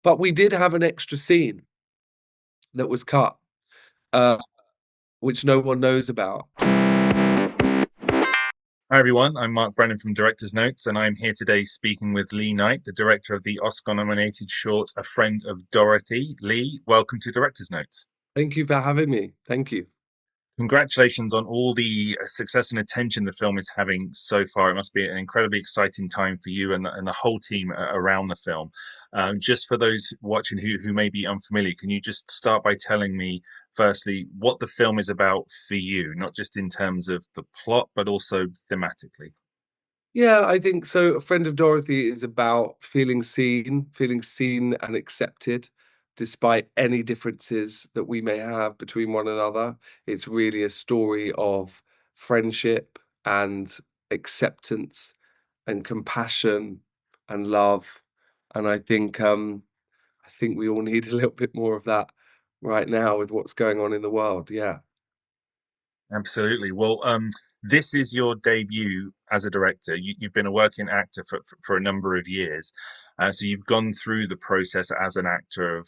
But we did have an extra scene that was cut, uh, which no one knows about. Hi everyone, I'm Mark Brennan from Director's Notes, and I'm here today speaking with Lee Knight, the director of the Oscar-nominated short A Friend of Dorothy. Lee, welcome to Director's Notes. Thank you for having me. Thank you. Congratulations on all the success and attention the film is having so far. It must be an incredibly exciting time for you and the whole team around the film. Just for those watching who may be unfamiliar, can you just start by telling me, firstly, what the film is about for you, not just in terms of the plot, but also thematically? Yeah, I think so. A Friend of Dorothy is about feeling seen and accepted despite any differences that we may have between one another. It's really a story of friendship and acceptance and compassion and love. And I think we all need a little bit more of that right now with what's going on in the world. Yeah. Absolutely. Well, this is your debut as a director. You've been a working actor for a number of years. So you've gone through the process as an actor of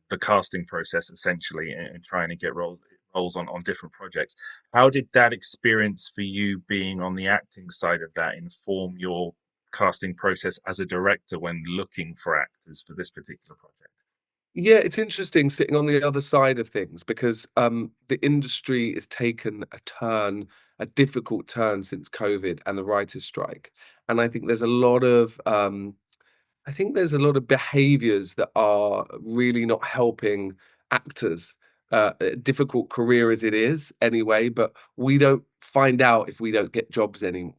the casting process, essentially, and trying to get roles on different projects. How did that experience for you being on the acting side of that inform your casting process as a director when looking for actors for this particular project? Yeah, it's interesting sitting on the other side of things because the industry has taken a difficult turn since COVID and the writers' strike. And I think there's a lot of behaviors that are really not helping actors. A difficult career as it is anyway, but we don't find out if we don't get jobs anymore.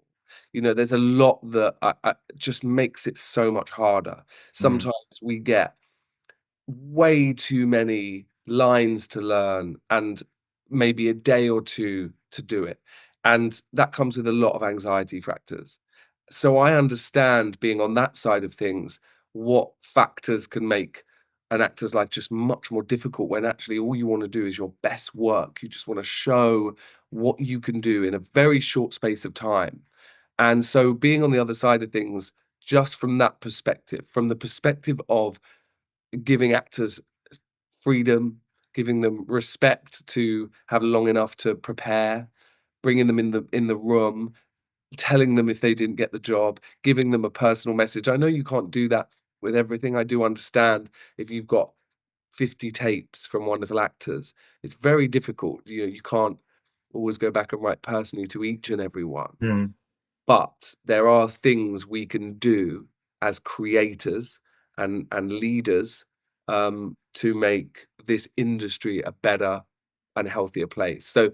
There's a lot that just makes it so much harder. Mm, Sometimes we get way too many lines to learn and maybe a day or two to do it. And that comes with a lot of anxiety factors. So I understand being on that side of things, what factors can make an actor's life just much more difficult when actually all you want to do is your best work. You just want to show what you can do in a very short space of time. And so being on the other side of things, just from that perspective, from the perspective of giving actors freedom, giving them respect to have long enough to prepare, bringing them in the room, telling them if they didn't get the job, giving them a personal message. I know you can't do that with everything. I do understand if you've got 50 tapes from wonderful actors, it's very difficult. You can't always go back and write personally to each and every one. mm, But there are things we can do as creators and leaders, to make this industry a better and healthier place. So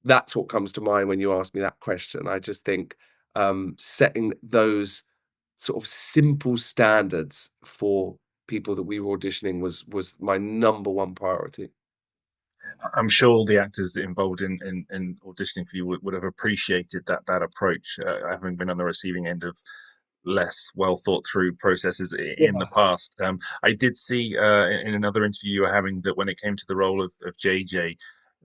that's what comes to mind when you ask me that question. I just think, setting those sort of simple standards for people that we were auditioning was my number one priority. I'm sure the actors involved in auditioning for you would have appreciated that approach, having been on the receiving end of less well thought through processes in the Yeah. past. I did see in another interview you were having that when it came to the role of JJ,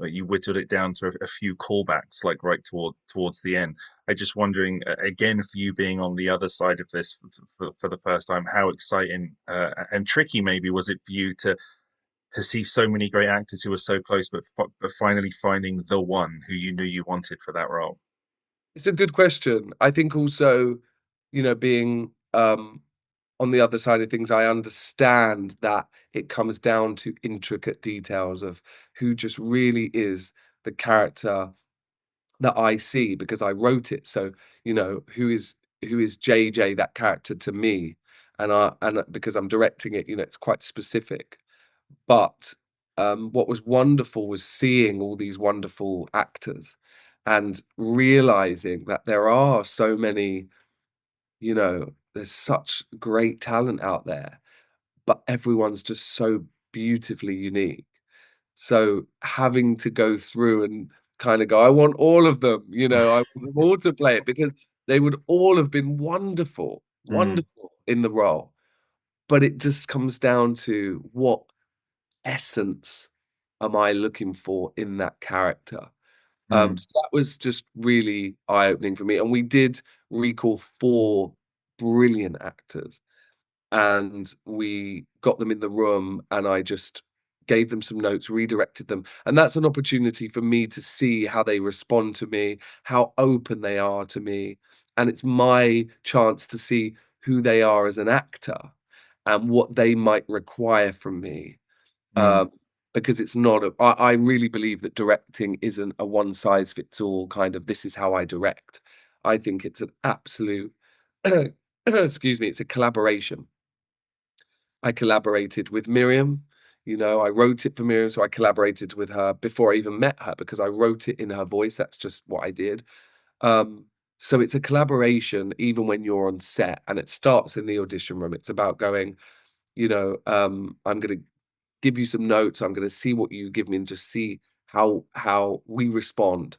you whittled it down to a few callbacks, like right towards the end. I just wondering again for you being on the other side of this for the first time, how exciting and tricky maybe was it for you to see so many great actors who were so close, but finally finding the one who you knew you wanted for that role. It's a good question. I think also, being on the other side of things, I understand that it comes down to intricate details of who just really is the character that I see because I wrote it. So, who is JJ, that character to me? And because I'm directing it, it's quite specific. But what was wonderful was seeing all these wonderful actors and realizing that there are so many, there's such great talent out there, but everyone's just so beautifully unique. So having to go through and kind of go, I want all of them, I want them all to play it because they would all have been wonderful, Mm, wonderful in the role. But it just comes down to what essence am I looking for in that character? mm. So that was just really eye-opening for me, and we did recall 4 brilliant actors, and we got them in the room, and I just gave them some notes, redirected them, and that's an opportunity for me to see how they respond to me, how open they are to me, and it's my chance to see who they are as an actor and what they might require from me. mm, Um, because it's not I really believe that directing isn't a one size fits all kind of, "This is how I direct." I think it's an absolute excuse me, it's a collaboration. I collaborated with Miriam, I wrote it for Miriam, so I collaborated with her before I even met her because I wrote it in her voice, that's just what I did. Um, so it's a collaboration even when you're on set, and it starts in the audition room. It's about going, "I'm gonna give you some notes, I'm gonna see what you give me and just see how we respond."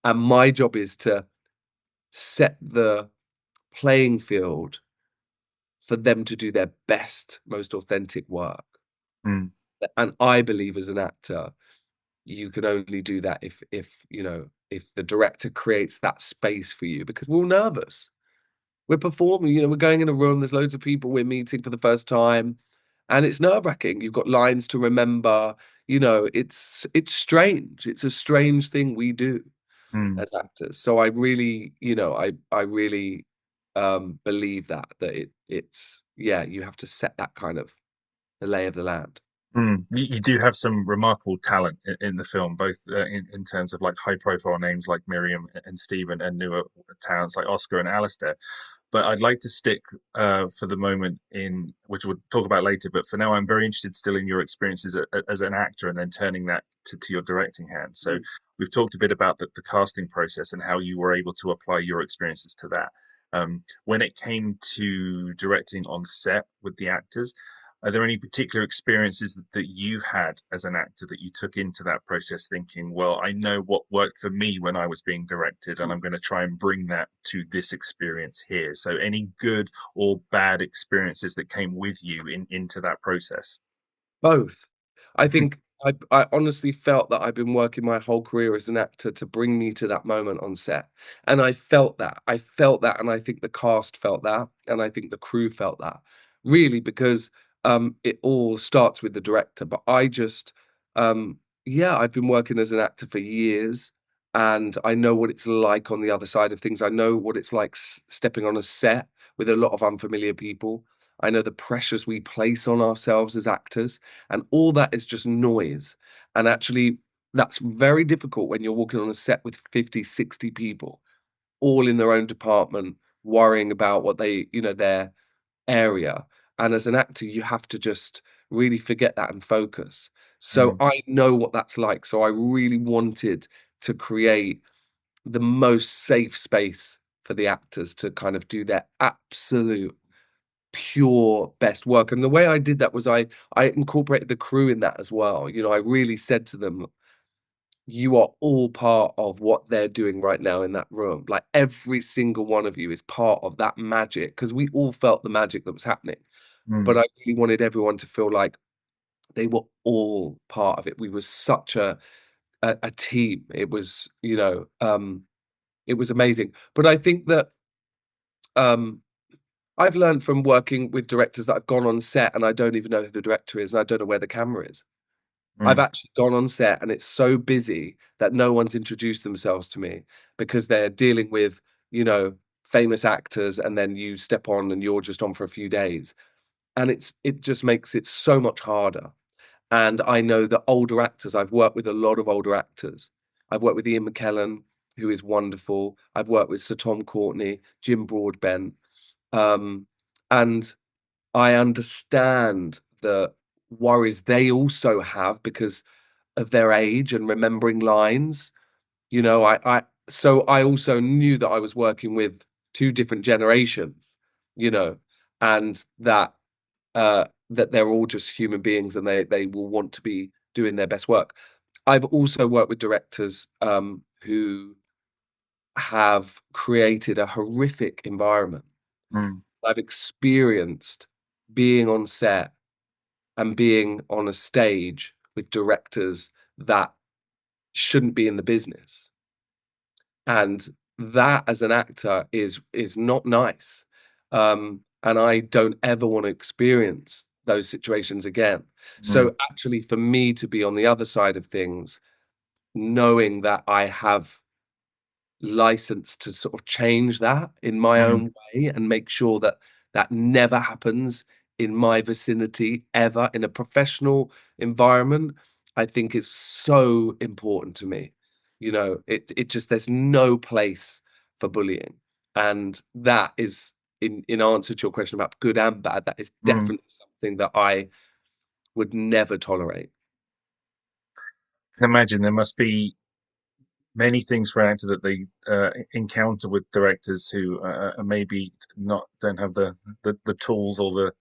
And my job is to set the playing field for them to do their best, most authentic work. mm, And I believe as an actor, you can only do that if the director creates that space for you because we're all nervous. We're performing, we're going in a room, there's loads of people we're meeting for the first time, and it's nerve-wracking. You've got lines to remember, it's strange. It's a strange thing we do mm. as actors. So I really, I really believe that it's yeah, you have to set that kind of the lay of the land. Mm. You do have some remarkable talent in the film, both in terms of like high profile names like Miriam and Stephen, and newer talents like Oscar and Alistair. But I'd like to stick for the moment in, which we'll talk about later. But for now, I'm very interested still in your experiences as an actor and then turning that to your directing hand. So we've talked a bit about the casting process and how you were able to apply your experiences to that. When it came to directing on set with the actors, are there any particular experiences that you had as an actor that you took into that process thinking, well, I know what worked for me when I was being directed, and I'm going to try and bring that to this experience here. So any good or bad experiences that came with you into that process? Both. I think I honestly felt that I've been working my whole career as an actor to bring me to that moment on set, and I felt that. I felt that, and I think the cast felt that, and I think the crew felt that. Really, because, it all starts with the director, but I just, yeah, I've been working as an actor for years, and I know what it's like on the other side of things. I know what it's like stepping on a set with a lot of unfamiliar people. I know the pressures we place on ourselves as actors, and all that is just noise. And actually, that's very difficult when you're walking on a set with 50, 60 people, all in their own department, worrying about what their area. And as an actor, you have to just really forget that and focus. So Mm, I know what that's like. So I really wanted to create the most safe space for the actors to kind of do their absolute pure best work. And the way I did that was I incorporated the crew in that as well. I really said to them, "You are all part of what they're doing right now in that room. Like every single one of you is part of that magic." Because we all felt the magic that was happening. But mm, I really wanted everyone to feel like they were all part of it. We were such a team. It was amazing. But I think that um I've learned from working with directors that I've gone on set and I don't even know who the director is and I don't know where the camera is. I've mm, actually gone on set and it's so busy that no one's introduced themselves to me because they're dealing with, famous actors and then you step on and you're just on for a few days. And it just makes it so much harder. And I know that older actors, I've worked with a lot of older actors. I've worked with Ian McKellen, who is wonderful. I've worked with Sir Tom Courtenay, Jim Broadbent. Um, and I understand the worries they also have because of their age and remembering lines. So I also knew that I was working with 2 different generations, you know, and that they're all just human beings and they will want to be doing their best work. I've also worked with directors, who have created a horrific environment. mm, I've experienced being on set and being on a stage with directors that shouldn't be in the business. And that as an actor is not nice. and I don't ever want to experience those situations again. mm, So actually, for me to be on the other side of things, knowing that I have license to sort of change that in my mm, own way and make sure that that never happens in my vicinity ever in a professional environment, I think is so important to me. You know, it just there's no place for bullying. And that is in answer to your question about good and bad, that is mm. definitely something that I would never tolerate. I can imagine there must be many things for an actor that they encounter with directors who are maybe not don't have the tools or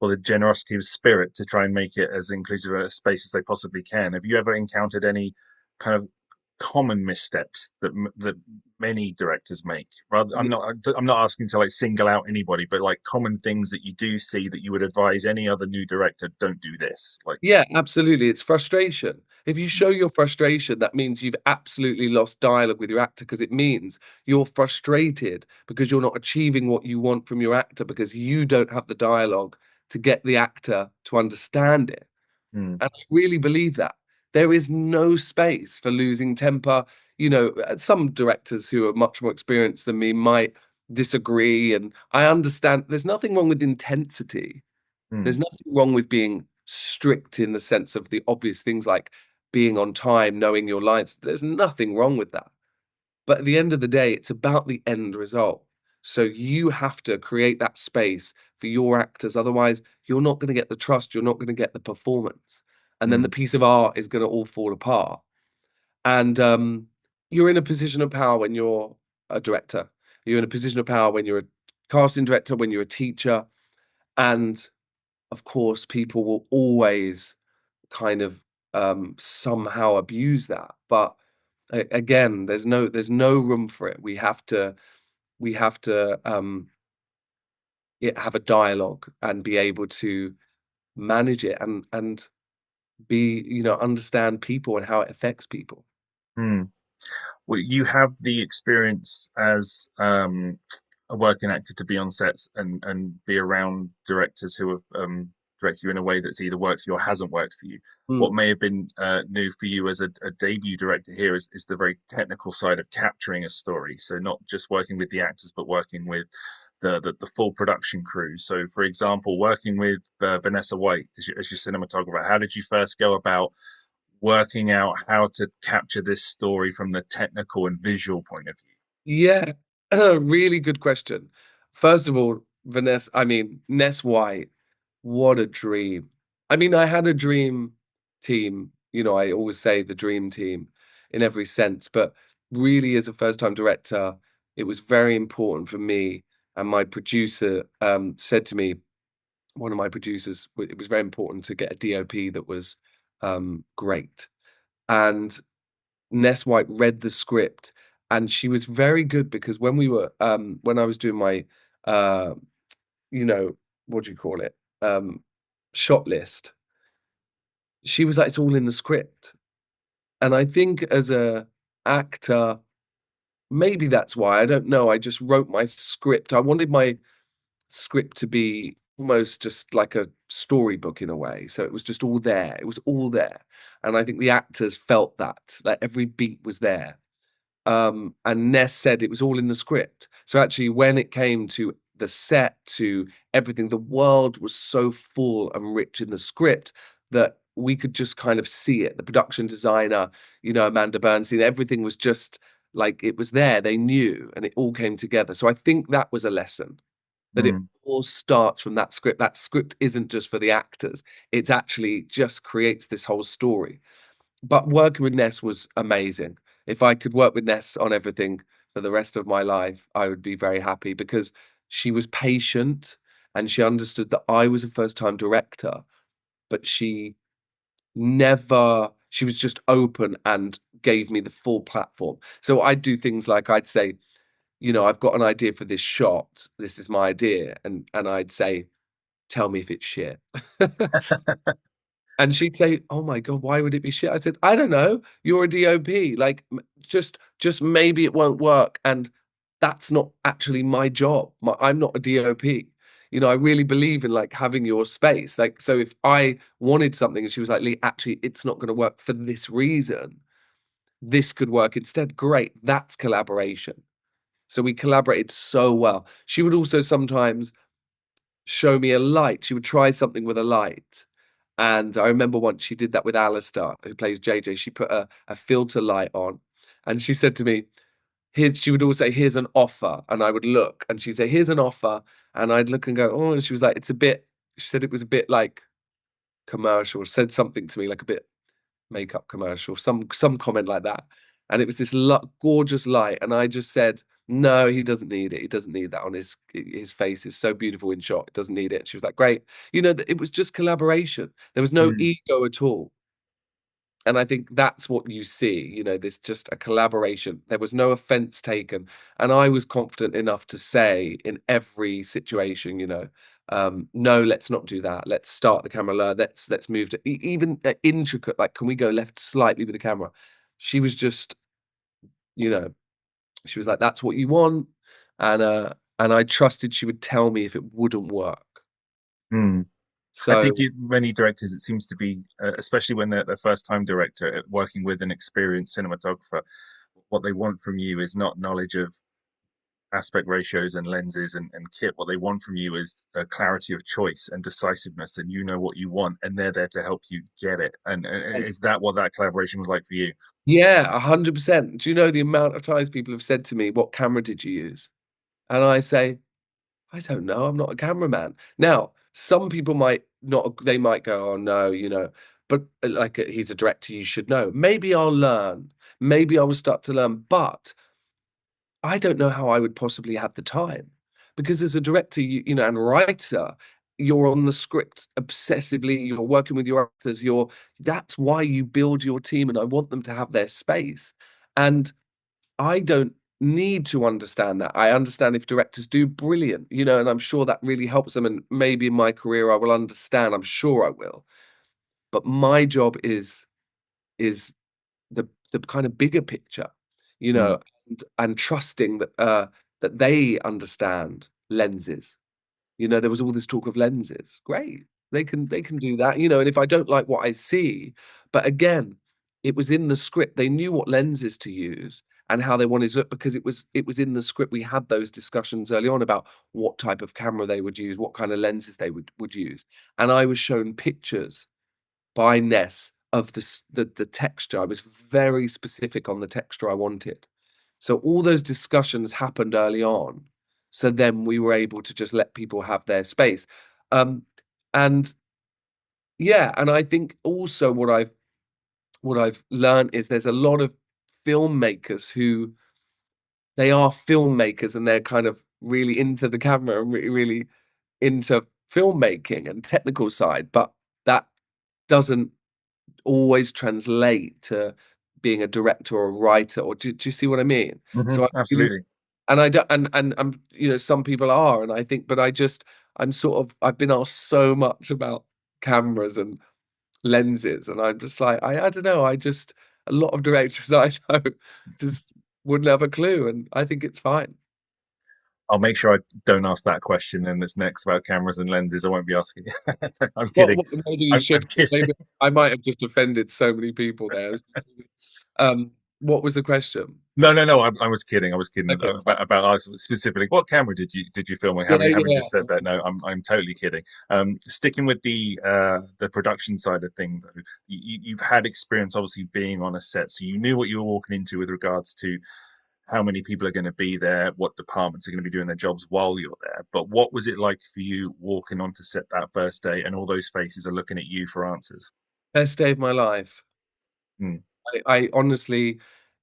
the generosity of spirit to try and make it as inclusive a space as they possibly can. Have you ever encountered any kind of common missteps that many directors make? Rather, I'm not asking to like single out anybody, but like common things that you do see that you would advise any other new director, don't do this. Like, Yeah, absolutely. It's frustration. If you show your frustration, that means you've absolutely lost dialogue with your actor because it means you're frustrated because you're not achieving what you want from your actor because you don't have the dialogue to get the actor to understand it. mm, And I really believe that. There is no space for losing temper. You know, some directors who are much more experienced than me might disagree. And I understand there's nothing wrong with intensity. mm, There's nothing wrong with being strict in the sense of the obvious things like being on time, knowing your lines. There's nothing wrong with that. But at the end of the day, it's about the end result. So you have to create that space for your actors. Otherwise, you're not going to get the trust. You're not going to get the performance. And then the mm, piece of art is going to all fall apart. And you're in a position of power when you're a director. You're in a position of power when you're a casting director, when you're a teacher. And of course, people will always kind of somehow abuse that. But again, there's no room for it. We have to have a dialogue and be able to manage it and be understand people and how it affects people. mm. Well, you have the experience as a working actor to be on sets and be around directors who have directed you in a way that's either worked for you or hasn't worked for you. What Mm. may have been new for you as a debut director here is the very technical side of capturing a story. So not just working with the actors, but working with the full production crew. So, for example, working with Vanessa White as your cinematographer, how did you first go about working out how to capture this story from the technical and visual point of view? Yeah, really good question. First of all, Ness White, what a dream. I mean, I had a dream team. You know, I always say the dream team in every sense, but really, as a first-time director, it was very important for me. And my producer said to me, one of my producers, it was very important to get a DOP that was great. And Ness White read the script, and she was very good because when I was doing my uh, you know, what do you call it? Shot list, she was like, "It's all in the script." And I think as a actor, maybe that's why, I don't know, I just wrote my script. I wanted my script to be almost just like a storybook in a way, so it was just all there. It was all there, and I think the actors felt that, like, every beat was there. And Ness said it was all in the script. So actually, when it came to the set, to everything, the world was so full and rich in the script that we could just kind of see it. The production designer, Amanda Bernstein, everything was just like it was there. They knew, and it all came together. So I think that was a lesson that it Mm, all starts from that script. That script isn't just for the actors; it's actually just creates this whole story. But working with Ness was amazing. If I could work with Ness on everything for the rest of my life, I would be very happy because she was patient and she understood that I was a first-time director, but she was just open and gave me the full platform. So I'd do things like I'd say, I've got an idea for this shot. This is my idea. And I'd say, tell me if it's shit. And she'd say, "Oh my god, why would it be shit?" I said, "I don't know. You're a DOP. Like, just maybe it won't work, and that's not actually my job. I'm not a DOP." I really believe in like having your space. Like, so if I wanted something and she was like, Lee, actually, it's not going to work for this reason, this could work instead. Great. That's collaboration. So we collaborated so well. She would also sometimes show me a light. She would try something with a light. And I remember once she did that with Alistair, who plays JJ. She put a filter light on and she said to me, here, she would always say, here's an offer. And I would look and she'd say, here's an offer. And I'd look and go, oh, and she was like, it's a bit, she said it was a bit like commercial, said something to me like a bit makeup commercial, some comment like that. And it was this gorgeous light. And I just said, no, he doesn't need it. He doesn't need that on his face is so beautiful in shot. It doesn't need it. She was like, great. It was just collaboration. There was no Mm, ego at all. And I think that's what you see, this just a collaboration. There was no offense taken. And I was confident enough to say in every situation, no, let's not do that. Let's start the camera low. Let's move to even intricate, like, can we go left slightly with the camera? She was just, you know, she was like, that's what you want. And I trusted she would tell me if it wouldn't work. mm. I think So many directors, it seems to be, especially when they're first time director, working with an experienced cinematographer, what they want from you is not knowledge of aspect ratios and lenses and kit. What they want from you is a clarity of choice and decisiveness, and you know what you want, and they're there to help you get it. And is that what that collaboration was like for you? yeah, 100%. Do you know the amount of times people have said to me, what camera did you use? And I say, I don't know. I'm not a cameraman. Now, some people might not, they might go, oh no, but like he's a director, you should know. Maybe I'll learn. Maybe I will start to learn, but I don't know how I would possibly have the time because as a director, and writer, you're on the script obsessively. You're working with your actors. That's why you build your team, and I want them to have their space. And I don't need to understand that. I understand if directors do brilliant, and I'm sure that really helps them. And maybe in my career, I will understand. I'm sure I will. But my job is the kind of bigger picture, you Mm, know, and trusting that they understand lenses. There was all this talk of lenses. Great. They can do that, and if I don't like what I see, but again, it was in the script. They knew what lenses to use and how they wanted to look because it was in the script. We had those discussions early on about what type of camera they would use, what kind of lenses they would use. And I was shown pictures by Ness of the texture. I was very specific on the texture I wanted. So all those discussions happened early on. So then we were able to just let people have their space. Um, and yeah, and I think also what I've learned is there's a lot of filmmakers who they are filmmakers and they're kind of really into the camera and really into filmmaking and technical side, but that doesn't always translate to being a director or a writer, or do you see what I mean? hmm, So I really, absolutely. and I don't, and I'm, some people are, and I think, but I'm sort of, I've been asked so much about cameras and lenses, and I'm just like, I don't know, a lot of directors I know just wouldn't have a clue, and I think it's fine. I'll make sure I don't ask that question then that's next about cameras and lenses. I won't be asking you. I'm What, kidding. what maybe you I'm should, kidding. maybe I might have just offended so many people there. What was the question? No, no, no. I was kidding. I was kidding Okay, fine. about us specifically. What camera did you film with? Yeah, Having yeah. just said that, no, I'm totally kidding. Sticking with the production side of things, though, you've had experience obviously being on a set, so you knew what you were walking into with regards to how many people are going to be there, what departments are going to be doing their jobs while you're there. But what was it like for you walking onto set that first day, and all those faces are looking at you for answers? Best day of my life. Mm, I honestly,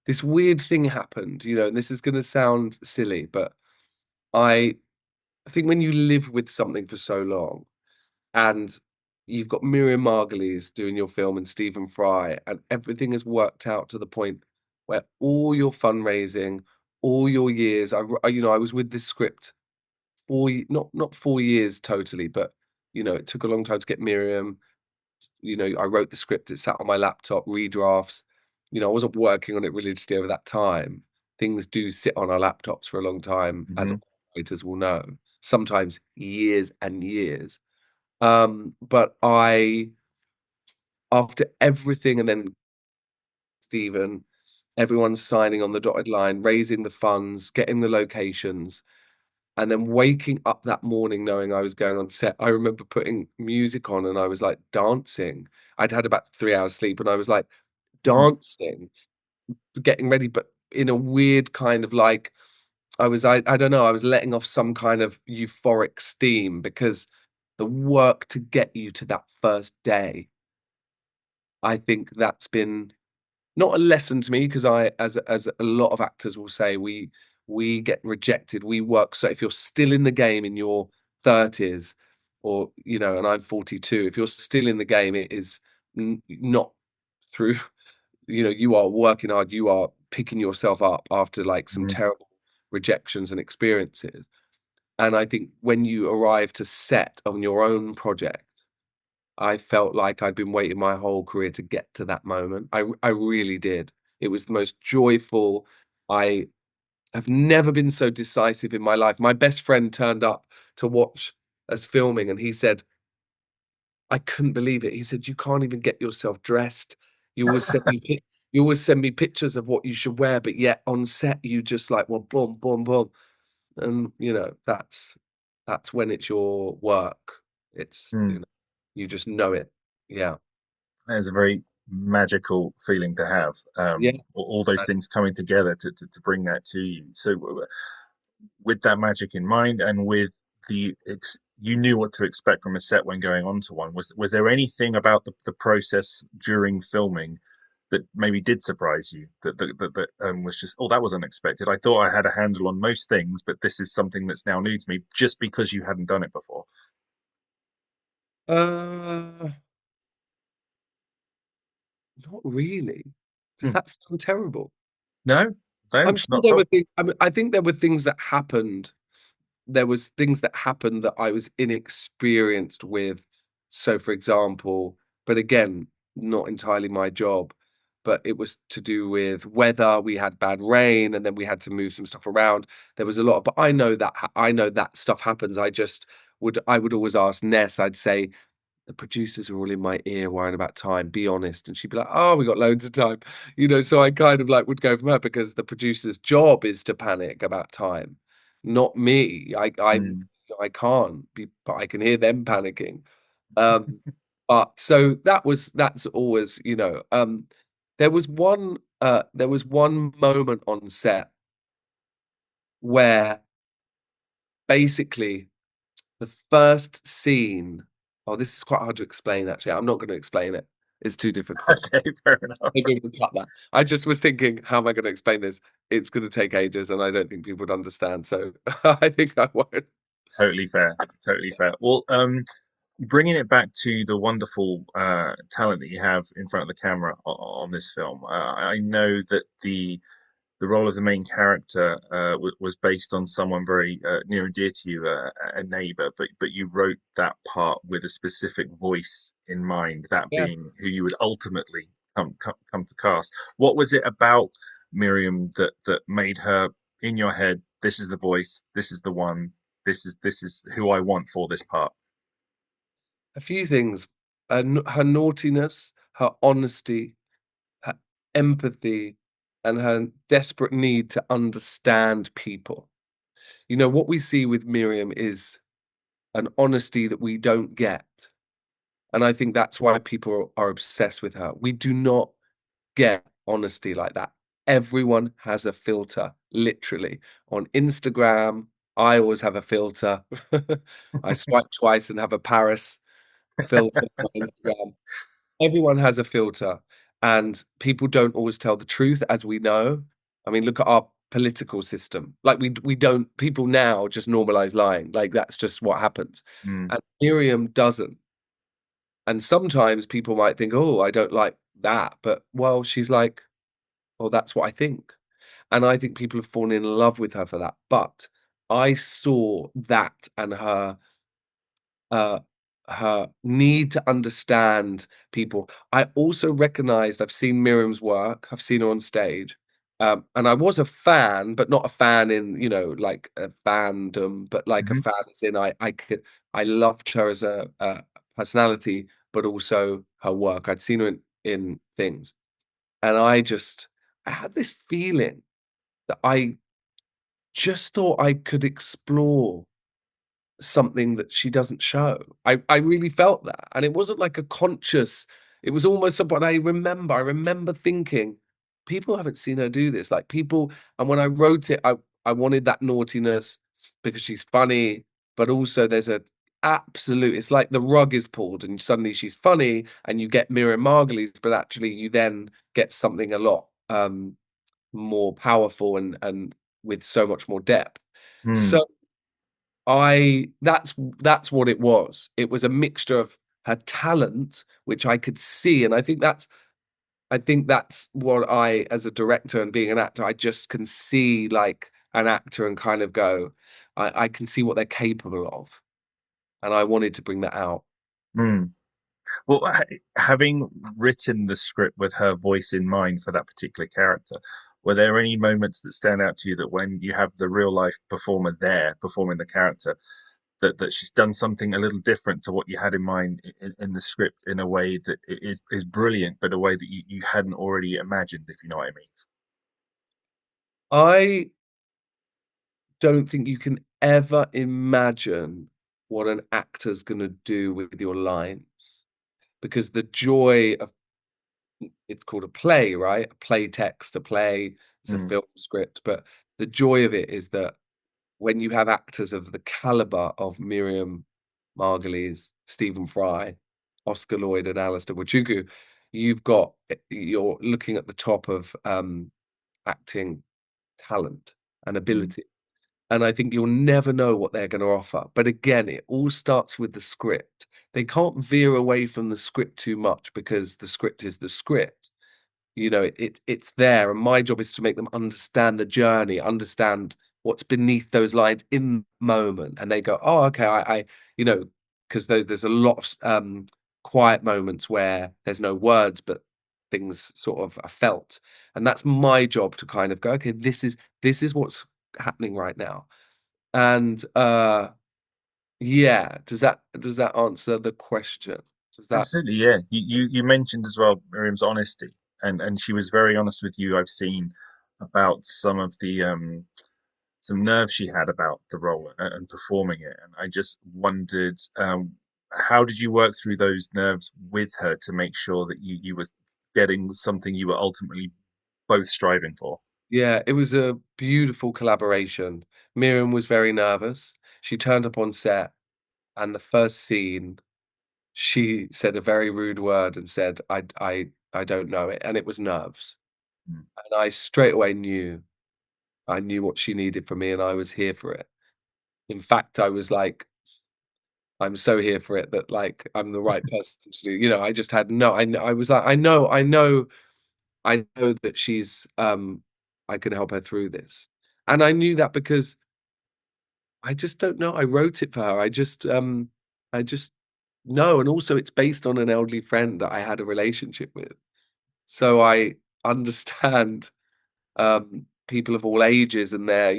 this weird thing happened, and this is going to sound silly, but I, I think when you live with something for so long and you've got Miriam Margolyes doing your film and Stephen Fry, and everything has worked out to the point where all your fundraising, all your years, I was with this script not 4 years totally, but it took a long time to get Miriam. I wrote the script, it sat on my laptop, redrafts. I wasn't working on it religiously over that time. Things do sit on our laptops for a long time, as hmm writers will know. sometimes years and years. But I after everything and then Stephen, everyone's signing on the dotted line, raising the funds, getting the locations, and then waking up that morning knowing I was going on set. I remember putting music on and I was, like, dancing. I'd had about 3 hours sleep and I was, like, dancing, getting ready, but in a weird kind of, like, I don't know, I was letting off some kind of euphoric steam because the work to get you to that first day, I think that's been not a lesson to me because as a lot of actors will say, we get rejected. We work so if you're still in the game in your 30s or, and I'm 42, if you're still in the game, it is not through, you are working hard, you are picking yourself up after like some Mhm. terrible rejections and experiences. And I think when you arrive to set on your own project, I felt like I'd been waiting my whole career to get to that moment. I really did. It was the most joyful. I have never been so decisive in my life. My best friend turned up to watch us filming, and he said, "I couldn't believe it." He said, "You can't even get yourself dressed. You always send me pictures of what you should wear, but yet on set you just like, well, boom, boom, boom." And, that's when it's your work. It's, Mm. you just know it. Yeah. That is a very magical feeling to have. Yeah. All those things coming together to bring that to you. So, with that magic in mind, and with you knew what to expect from a set when going on to one. Was there anything about the process during filming that maybe did surprise you? That was just, oh, that was unexpected. I thought I had a handle on most things, but this is something that's now new to me, just because you hadn't done it before. Uh, Not really. Does Hmm. that sound terrible? No, no, I'm sure not at there were all. things. I mean, I think there were things that happened. There was things that happened that I was inexperienced with. So, for example, but again, not entirely my job, but it was to do with weather. We had bad rain, and then we had to move some stuff around. There was a lot, but I know that stuff happens. I would always ask Ness. I'd say, the producers are all in my ear worrying about time, be honest. And she'd be like, oh, we got loads of time. So I kind of like would go from her because the producer's job is to panic about time, not me. Hmm. I can't be, but I can hear them panicking. Um, but so that's always, there was one moment on set where basically the first scene. Oh, this is quite hard to explain, actually. I'm not gonna explain it. It's too difficult. Okay, fair enough. Maybe we can cut that. I just was thinking, how am I gonna explain this? It's gonna take ages, and I don't think people would understand, so I think I won't. Totally fair. Totally fair. Well, bringing it back to the wonderful talent that you have in front of the camera on this film, I know that the role of the main character was based on someone very near and dear to you, a neighbor, but you wrote that part with a specific voice in mind, that Yeah. being who you would ultimately come to cast. What was it about Miriam that made her in your head? This is the voice. This is the one. This is who I want for this part. A few things. Her naughtiness, her honesty, her empathy, and her desperate need to understand people. What we see with Miriam is an honesty that we don't get, and I think that's why people are obsessed with her. We do not get honesty like that. Everyone has a filter, literally. On Instagram, I always have a filter. I swipe twice and have a Paris filter on Instagram. Everyone has a filter, and people don't always tell the truth, as we know. I mean, look at our political system. Like we don't people now just normalize lying. Like that's just what happens. Mm. And Miriam doesn't. And sometimes people might think, "Oh, I don't like that." But well, she's like, "Oh, that's what I think." And I think people have fallen in love with her for that. But I saw that and uh, her need to understand people. I also recognized I've seen Miriam's work, I've seen her on stage, And I was a fan, but not a fan in, like a fandom, but like a Hmm. fan as in I loved her as a personality, but also her work. I'd seen her in things, and I had this feeling that I just thought I could explore something that she doesn't show. I really felt that, and it wasn't like a conscious, it was almost something I remember thinking, "People haven't seen her do this." Like, people, and when I wrote it, I wanted that naughtiness because she's funny, but also there's a absolute, it's like the rug is pulled and suddenly she's funny and you get Miriam Margolyes, but actually you then get something a lot, more powerful and with so much more depth. Mm. So I that's what it was. It was a mixture of her talent, which I could see, and I think that's what I, as a director and being an actor, I just can see like an actor and kind of go, I can see what they're capable of, and I wanted to bring that out. Mm. Well, having written the script with her voice in mind for that particular character, were there any moments that stand out to you that when you have the real life performer there performing the character, that she's done something a little different to what you had in mind in the script in a way that is brilliant, but a way that you hadn't already imagined, if you know what I mean? I don't think you can ever imagine what an actor's gonna do with your lines, because the joy of, it's called a play, right? A play text, a play, it's a Mm, film script, but the joy of it is that when you have actors of the caliber of Miriam Margolyes, Stephen Fry, Oscar Lloyd, and Alistair Wachuku, you're looking at the top of acting talent and mm, ability. And I think you'll never know what they're going to offer. But again, it all starts with the script. They can't veer away from the script too much because the script is the script. It's there, and my job is to make them understand the journey, understand what's beneath those lines in the moment, and they go, "Oh, okay, I," you know, because there's a lot of quiet moments where there's no words, but things sort of are felt, and that's my job to kind of go, "Okay, this is what's happening right now," and yeah, does that answer the question? Does that? absolutely, yeah. You mentioned as well Miriam's honesty, and she was very honest with you. I've seen about some of the some nerves she had about the role and performing it, and I just wondered, how did you work through those nerves with her to make sure that you were getting something you were ultimately both striving for? Yeah, it was a beautiful collaboration. Miriam was very nervous. She turned up on set, and the first scene, she said a very rude word and said, I don't know it. And it was nerves. Mm, And I straight away knew, I knew what she needed from me, and I was here for it. In fact, I was like, I'm so here for it that like I'm the right person to do. I just had no, I was like, I know that I can help her through this. And I knew that because I just don't know. I wrote it for her. I just know, and also it's based on an elderly friend that I had a relationship with. So I understand people of all ages and I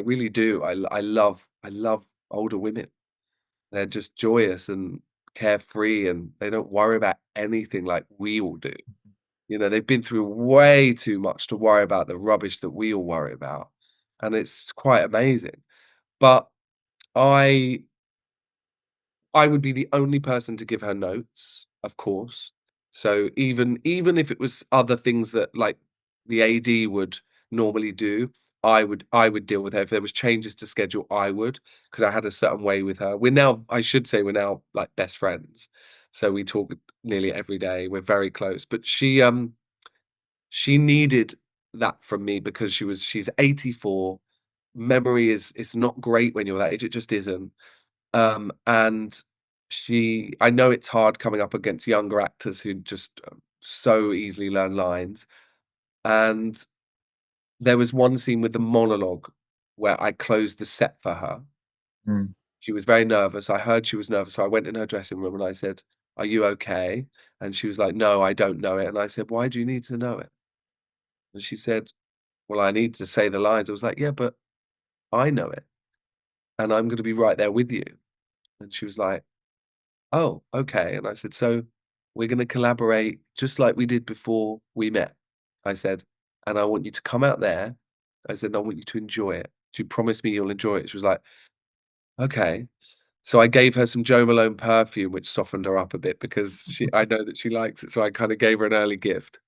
really do. I love older women. They're just joyous and carefree and they don't worry about anything like we all do. They've been through way too much to worry about the rubbish that we all worry about. And it's quite amazing. But I I would be the only person to give her notes, of course. So even if it was other things that like the AD would normally do, I would deal with her. If there was changes to schedule, I would, because I had a certain way with her. I should say we're now like best friends. So we talk nearly every day. We're very close. But she needed that from me because she's 84. Memory is not great when you're that age. It just isn't. And I know it's hard coming up against younger actors who just so easily learn lines. And there was one scene with the monologue where I closed the set for her. mm. She was very nervous. I heard she was nervous. So I went in her dressing room and I said, "Are you okay?" And she was like, "No, I don't know it." And I said, "Why do you need to know it?" And she said, well, I need to say the lines. I was like, yeah, but I know it, and I'm going to be right there with you. And she was like, oh, okay. And I said, so we're going to collaborate just like we did before we met. I said, and I want you to come out there. I said, and I want you to enjoy it. Do you promise me you'll enjoy it? She was like, okay. So I gave her some Jo Malone perfume, which softened her up a bit because I know that she likes it. So I kind of gave her an early gift.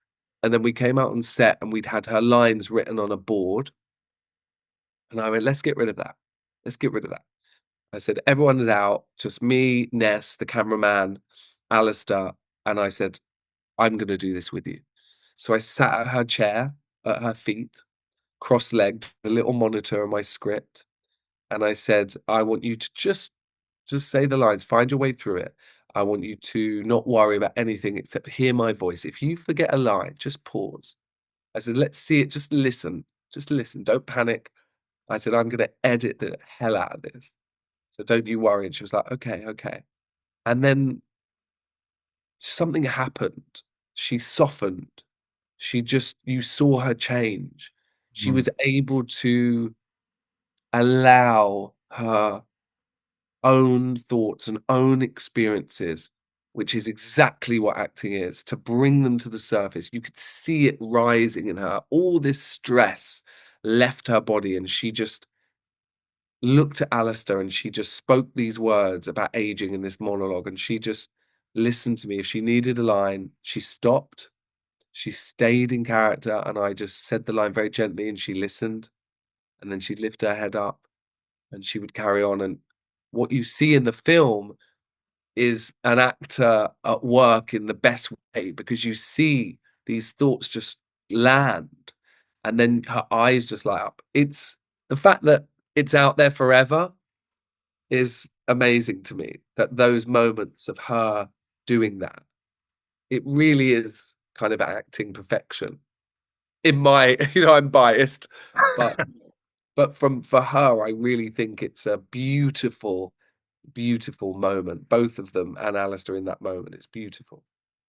And then we came out on set and we'd had her lines written on a board. And I went, let's get rid of that. Let's get rid of that. I said, everyone is out, just me, Ness, the cameraman, Alistair. And I said, I'm going to do this with you. So I sat at her chair, at her feet, cross-legged, a little monitor on my script. And I said, I want you to just say the lines, find your way through it. I want you to not worry about anything except hear my voice. If you forget a line, just pause. I said, let's see it. Just listen. Just listen. Don't panic. I said, I'm going to edit the hell out of this. So don't you worry. And she was like, okay, okay. And then something happened. She softened. You saw her change. She Mm. was able to allow her own thoughts and own experiences, which is exactly what acting is, to bring them to the surface. You could see it rising in her. All this stress left her body, and she just looked at Alistair and she just spoke these words about aging in this monologue. And she just listened to me. If she needed a line, she stopped, she stayed in character, and I just said the line very gently, and she listened. And then she'd lift her head up and she would carry on. And what you see in the film is an actor at work in the best way because you see these thoughts just land and then her eyes just light up. It's the fact that it's out there forever is amazing to me, that those moments of her doing that, it really is kind of acting perfection. In my, I'm biased, but from for her, I really think it's a beautiful, beautiful moment. Both of them and Alistair in that moment. It's beautiful.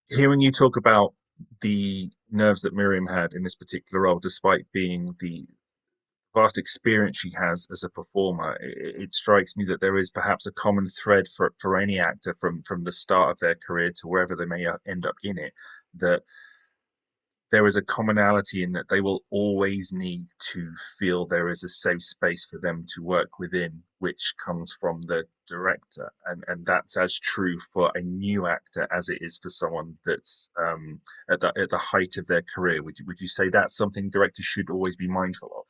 Hearing you talk about the nerves that Miriam had in this particular role, despite being the vast experience she has as a performer, it strikes me that there is perhaps a common thread for any actor from the start of their career to wherever they may end up in it, that there is a commonality in that they will always need to feel there is a safe space for them to work within, which comes from the director. And that's as true for a new actor as it is for someone that's at the height of their career. Would you say that's something directors should always be mindful of?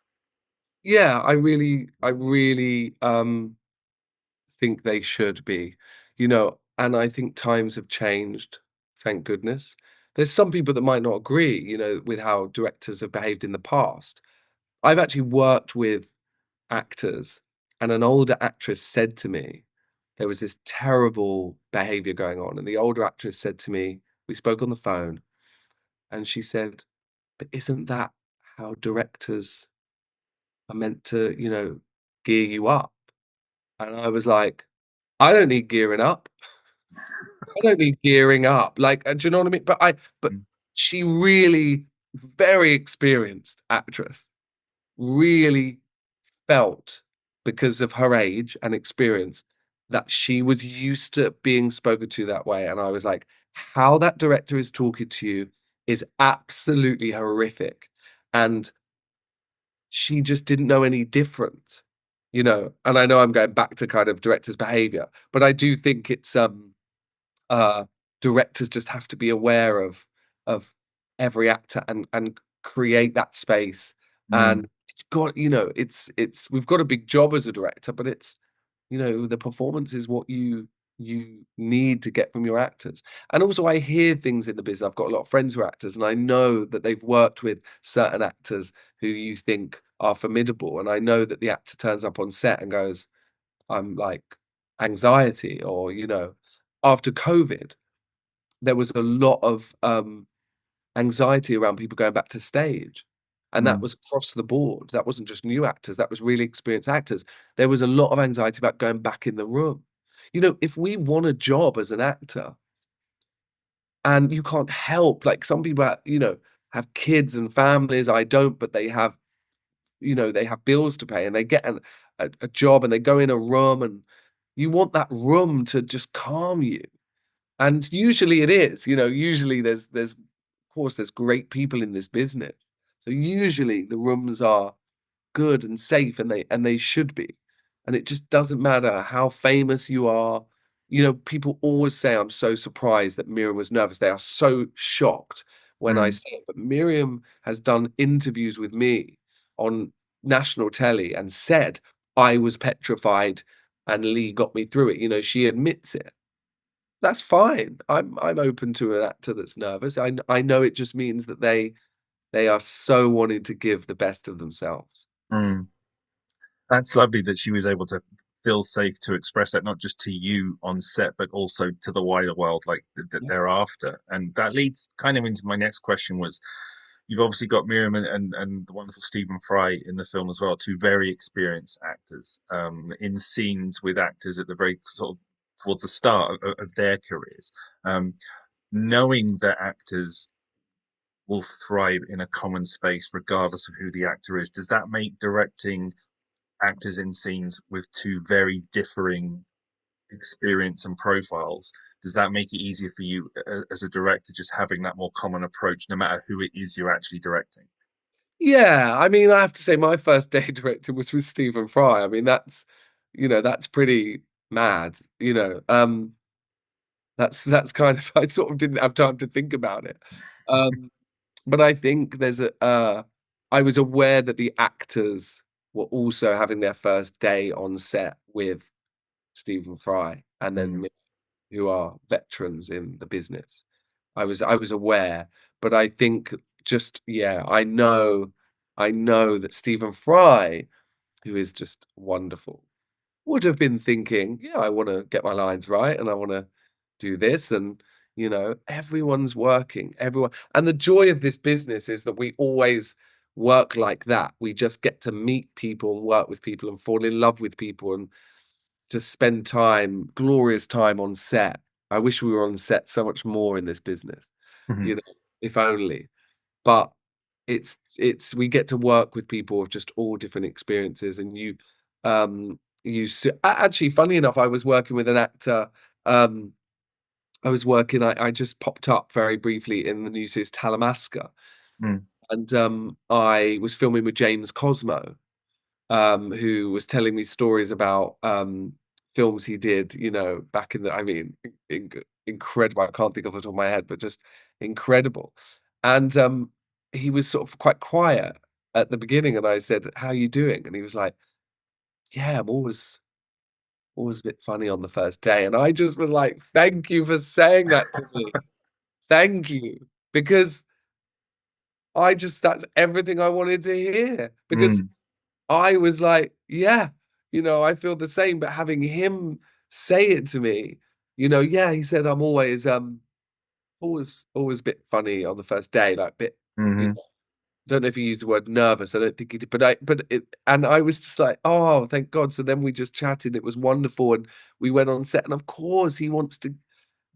Yeah, I really think they should be, and I think times have changed, thank goodness. There's some people that might not agree, with how directors have behaved in the past. I've actually worked with actors, and an older actress said to me, there was this terrible behavior going on, and the older actress said to me, we spoke on the phone, and she said, but isn't that how directors are meant to, gear you up? And I was like, I don't need gearing up. I don't need gearing up. Like, do you know what I mean? But Mm. she really, very experienced actress, really felt because of her age and experience that she was used to being spoken to that way. And I was like, how that director is talking to you is absolutely horrific. And she just didn't know any different, And I know I'm going back to kind of director's behavior, but I do think it's uh directors just have to be aware of every actor and create that space. Mm. And it's got, it's we've got a big job as a director, but it's, the performance is what you need to get from your actors. And also I hear things in the business. I've got a lot of friends who are actors, and I know that they've worked with certain actors who you think are formidable. And I know that the actor turns up on set and goes, I'm like anxiety, or, after COVID, there was a lot of anxiety around people going back to stage. And that Mm. was across the board. That wasn't just new actors, that was really experienced actors. There was a lot of anxiety about going back in the room. If we want a job as an actor and you can't help, like some people have kids and families, I don't, but they have they have bills to pay and they get a job and they go in a room and you want that room to just calm you. And usually it is, usually there's of course there's great people in this business. So usually the rooms are good and safe, and they should be. And it just doesn't matter how famous you are. People always say, "I'm so surprised that Miriam was nervous." They are so shocked when I Mm, say it. But Miriam has done interviews with me on national telly and said, "I was petrified and Lee got me through it." She admits it. That's fine. I'm open to an actor that's nervous. I know it just means that they are so wanting to give the best of themselves. mm. That's lovely that she was able to feel safe to express that, not just to you on set, but also to the wider world, like that thereafter. And that leads kind of into my next question was, you've obviously got Miriam and the wonderful Stephen Fry in the film as well, two very experienced actors, in scenes with actors at the very sort of towards the start of their careers. Um, Knowing that actors will thrive in a common space regardless of who the actor is, does that make directing actors in scenes with two very differing experience and profiles, does that make it easier for you as a director, just having that more common approach, no matter who it is you're actually directing? Yeah, I mean, I have to say my first day directing was with Stephen Fry. I mean, that's pretty mad, that's kind of I sort of didn't have time to think about it. Um, but I think I was aware that the actors were also having their first day on set with Stephen Fry and then Mm, me, who are veterans in the business. I was aware, but I think just yeah, I know that Stephen Fry, who is just wonderful, would have been thinking, "Yeah, I wanna get my lines right, and I wanna do this," and, everyone's working, everyone and the joy of this business is that we always work like that. We just get to meet people and work with people and fall in love with people and just spend time, glorious time on set. I wish we were on set so much more in this business, mhm, you know, if only. But it's we get to work with people of just all different experiences, and actually, funny enough, I was working with an actor. Um, I just popped up very briefly in the new series Talamasca, mm, and I was filming with James Cosmo, who was telling me stories about films he did, back in the, I mean, incredible. I can't think off the top of my head, but just incredible. And he was sort of quite quiet at the beginning, and I said, "How are you doing?" And he was like, "Yeah, I'm always a bit funny on the first day." And I just was like, "Thank you for saying that to me. Thank you." Because that's everything I wanted to hear. Because mm, I was like, "Yeah, I feel the same," but having him say it to me, yeah, he said, "I'm always a bit funny on the first day, like, bit" you mhm, know, don't know if he used the word nervous, I don't think he did, but I was just like, "Oh, thank God." So then we just chatted, it was wonderful, and we went on set, and of course, he wants to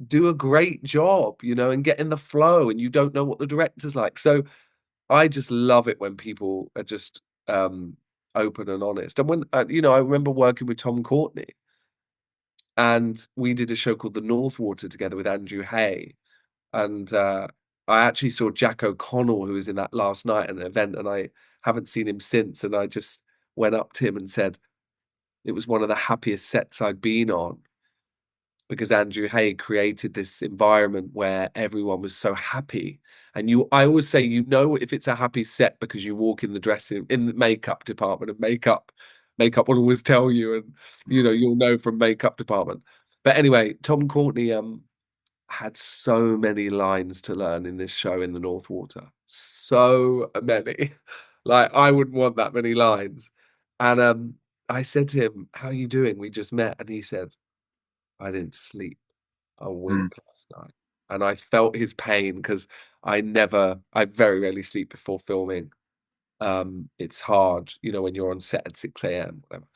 do a great job, and get in the flow, and you don't know what the director's like. So I just love it when people are just, open and honest, and I remember working with Tom Courtenay, and we did a show called The North Water together with Andrew Hay, and, I actually saw Jack O'Connell, who was in that last night at an event, and I haven't seen him since, and I just went up to him and said it was one of the happiest sets I'd been on, because Andrew Hay created this environment where everyone was so happy. And I always say, if it's a happy set because you walk in in the makeup department, and makeup will always tell you, and you'll know from makeup department. But anyway, Tom Courtenay had so many lines to learn in this show in the North Water. So many. Like I wouldn't want that many lines. And I said to him, "How are you doing? We just met." And he said, "I didn't sleep a mm, wink last night." And I felt his pain because I very rarely sleep before filming. It's hard, when you're on set at 6 a.m., whatever.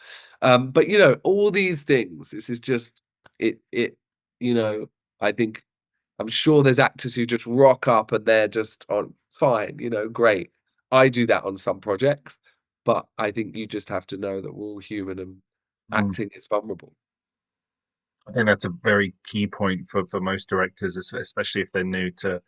But all these things, this is just it, you know, I think I'm sure there's actors who just rock up and they're just on fine, great. I do that on some projects. but I think you just have to know that we're all human and Mm. acting is vulnerable. I think that's a very key point for most directors, especially if they're new, to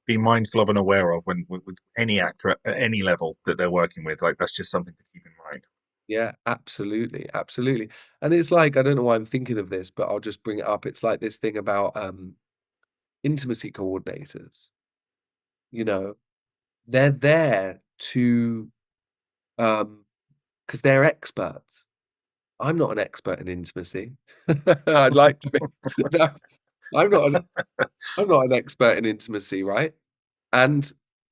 be mindful of and aware of when with any actor at any level that they're working with. Like that's just something to keep in mind. Yeah, absolutely, absolutely. And it's like, I don't know why I'm thinking of this, but I'll just bring it up. It's like this thing about intimacy coordinators, you know, they're there to because they're experts. I'm not an expert in intimacy. I'd like to be. No, I'm not an I'm not an expert in intimacy, right? And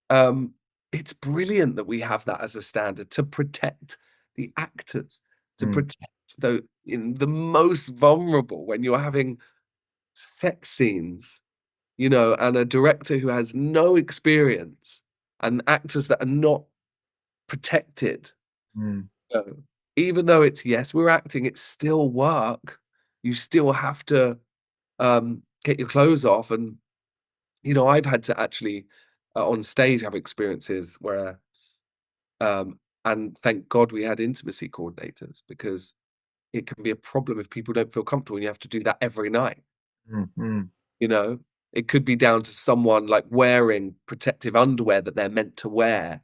um it's brilliant that we have that as a standard to protect the actors, to Mm, protect the in the most vulnerable when you're having sex scenes, and a director who has no experience and actors that are not protected. mm, No. Even though it's yes, we're acting, it's still work. You still have to, get your clothes off and, I've had to actually, on stage have experiences where, and thank God we had intimacy coordinators because it can be a problem if people don't feel comfortable and you have to do that every night, mm, mm, you know? It could be down to someone, like, wearing protective underwear that they're meant to wear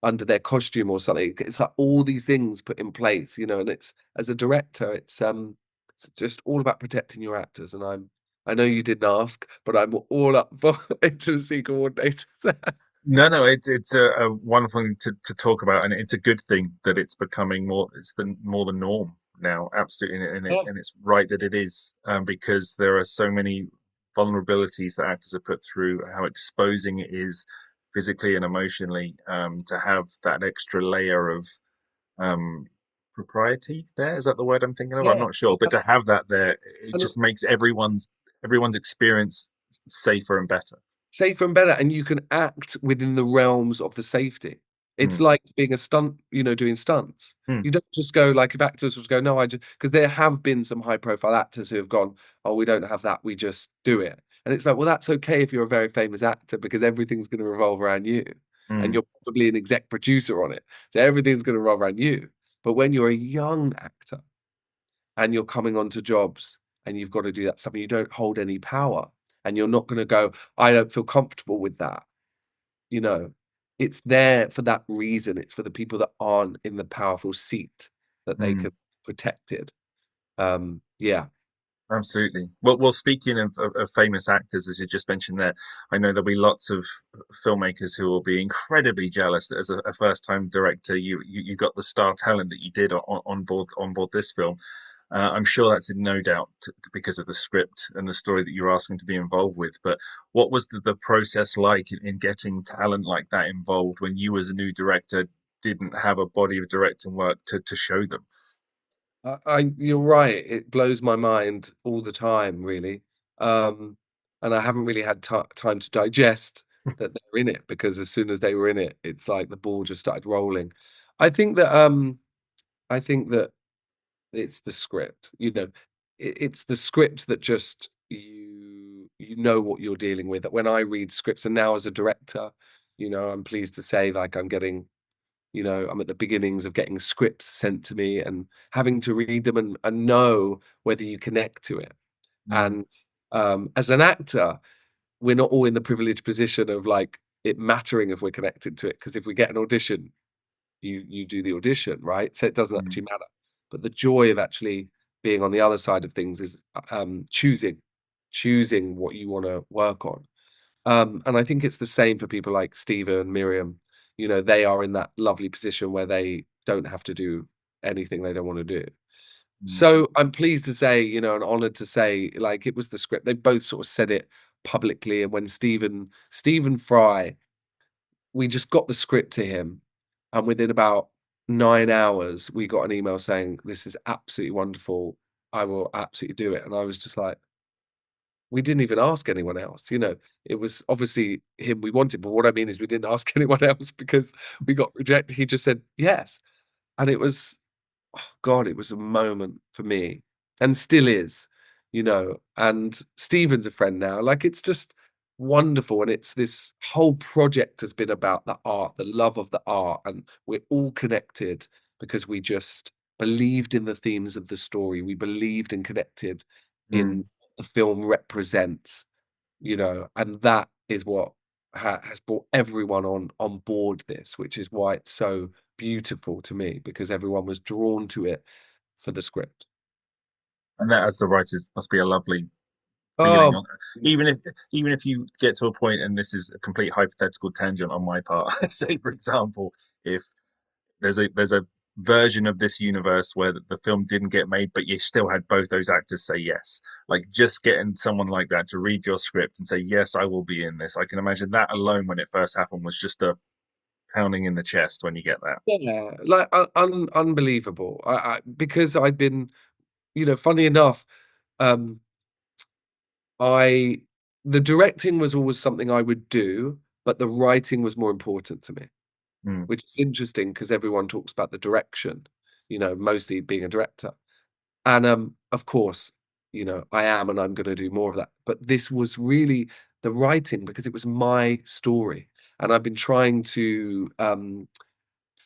under their costume or something. It's like all these things put in place, and it's as a director, it's just all about protecting your actors. And I know you didn't ask, but I'm all up for intimacy coordinators. No, no, it's a wonderful thing to talk about, and it's a good thing that it's becoming more. It's the more the norm now, absolutely, Yeah, and it's right that it is, because there are so many vulnerabilities that actors are put through. How exposing it is physically and emotionally, to have that extra layer of um, propriety. There is that the word I'm thinking of? I'm yeah, not sure, but to have that there, it and just makes everyone's experience safer and better. safer and better, and you can act within the realms of the safety. It's Mm, like being a stunt, doing stunts. mm, You don't just go like if actors would go, no, I just because there have been some high profile actors who have gone, oh, we don't have that, we just do it. And it's like, well, that's okay if you're a very famous actor because everything's going to revolve around you. And mm, you're probably an exec producer on it. So everything's going to revolve around you. But when you're a young actor and you're coming onto jobs and you've got to do that something, you don't hold any power. And you're not going to go, I don't feel comfortable with that you know, it's there for that reason. It's for the people that aren't in the powerful seat that they mm. can protect it. Yeah. Absolutely. Well, speaking of famous actors, as you just mentioned there, I know there'll be lots of filmmakers who will be incredibly jealous that as a first-time director, you got the star talent that you did on board this film. I'm sure that's in no doubt because of the script and the story that you're asking to be involved with. But what was the process like in getting talent like that involved when you, as a new director, didn't have a body of directing work to show them? You're right. It blows my mind all the time, really. Um, and I haven't really had time to digest that they're in it because as soon as they were in it, it's like the ball just started rolling. I think that I think that it's the script, it's the script that just you know what you're dealing with. When I read scripts, and now as a director, I'm pleased to say, like, I'm at the beginnings of getting scripts sent to me and having to read them and know whether you connect to it. Mm, And as an actor, we're not all in the privileged position of like it mattering if we're connected to it. Because if we get an audition, you do the audition, right? So it doesn't mm, actually matter. But the joy of actually being on the other side of things is choosing what you want to work on. And I think it's the same for people like Stephen, Miriam. They are in that lovely position where they don't have to do anything they don't want to do. mm, So I'm pleased to say, and honored to say, like it was the script. They both sort of said it publicly. And when Stephen Fry, we just got the script to him, and within about 9 hours, we got an email saying, "This is absolutely wonderful. I will absolutely do it." And I was just like, we didn't even ask anyone else. It was obviously him we wanted, but what I mean is we didn't ask anyone else because we got rejected. He just said yes. And it was, oh God, it was a moment for me and still is, and Steven's a friend now. Like it's just wonderful, and it's this whole project has been about the art, the love of the art, and we're all connected because we just believed in the themes of the story. We believed and connected in Mm. what the film represents, and that is what has brought everyone on board this, which is why it's so beautiful to me because everyone was drawn to it for the script. And that, as the writers, must be a lovely feeling. Oh, Even if you get to a point, and this is a complete hypothetical tangent on my part, say for example, if there's a version of this universe where the film didn't get made, but you still had both those actors say yes. Like just getting someone like that to read your script and say, yes, I will be in this. I can imagine that alone when it first happened was just a pounding in the chest when you get that. yeah, like unbelievable. Because I've been, funny enough, um, I the directing was always something I would do, but the writing was more important to me, Mm, which is interesting because everyone talks about the direction, mostly being a director. And, of course, I am and I'm gonna do more of that. But this was really the writing because it was my story, and I've been trying to,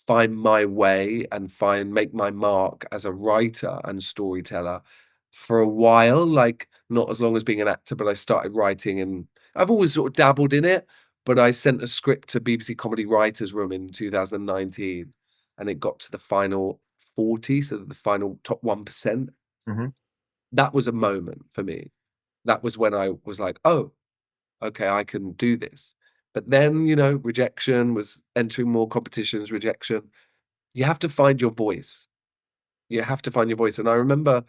find my way and make my mark as a writer and storyteller for a while, like, not as long as being an actor, but I started writing and I've always sort of dabbled in it, but I sent a script to BBC Comedy Writers' Room in 2019, and it got to the final 40, so the final top 1%. hmm That was a moment for me. That was when I was like, "Oh, okay, I can do this." But then, rejection was entering more competitions, rejection. You have to find your voice. You have to find your voice, and I remember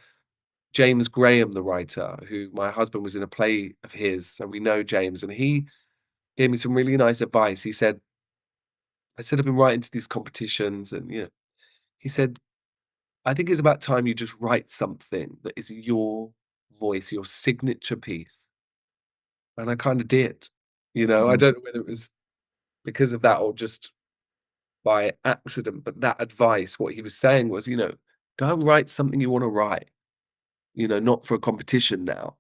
James Graham, the writer, who my husband was in a play of his, so we know James, and he gave me some really nice advice. He said, "I've been writing to these competitions," and, he said, "I think it's about time you just write something that is your voice, your signature piece." And I kinda did, I mm, don't know whether it was because of that or just by accident, but that advice, what he was saying was, "Go and write something you wanna write." Not for a competition now.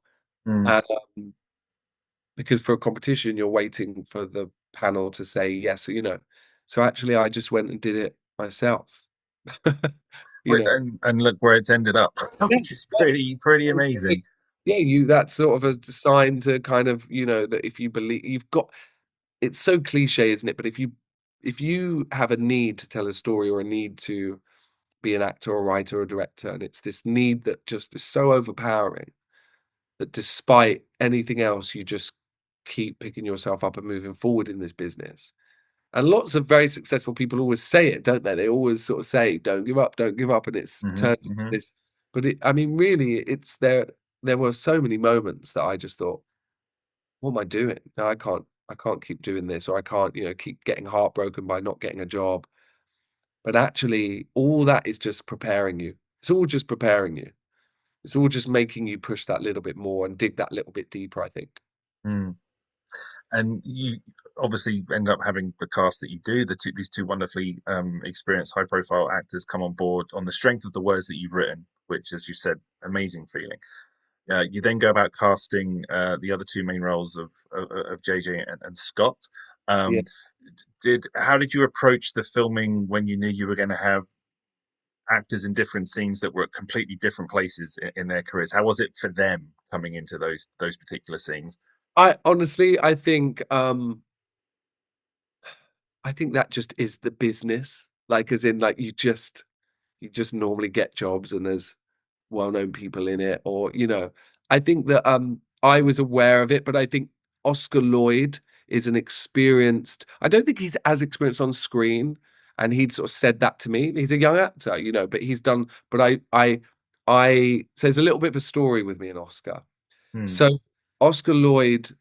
mm, And, because for a competition, you're waiting for the panel to say yes, So actually, I just went and did it myself. You know? and look where it's ended up, Yeah, which is pretty yeah, because amazing. yeah, that's sort of a sign to kind of, that if you believe you've got it's so cliche, isn't it? But if you have a need to tell a story or a need to be an actor or writer or director, and it's this need that just is so overpowering that despite anything else, you just keep picking yourself up and moving forward in this business. And lots of very successful people always say it, don't they? They always sort of say, don't give up," and it's Hmm turned into hmm this. But I mean, really, it's there. There were so many moments that I just thought, "What am I doing? No, I can't. I can't keep doing this, or I can't, keep getting heartbroken by not getting a job." But actually, all that is just preparing you. It's all just preparing you. It's all just making you push that little bit more and dig that little bit deeper, I think. mm. And you obviously end up having the cast that you do. These two wonderfully experienced, high-profile actors come on board on the strength of the words that you've written, which, as you said, amazing feeling. You then go about casting the other two main roles of JJ and Scott. Yeah. Um, did How did you approach the filming when you knew you were going to have actors in different scenes that were at completely different places in their careers? How was it for them coming into those particular scenes? I honestly, I think that just is the business. Like, as in, like, you just normally get jobs and there's well-known people in it or, I think that, I was aware of it, but I think Oscar Lloyd is an experienced I don't think he's as experienced on screen, and he'd sort of said that to me. He's a young actor, but he's done but I so there's a little bit of a story with me and Oscar. Hmm. So, Oscar Lloyd,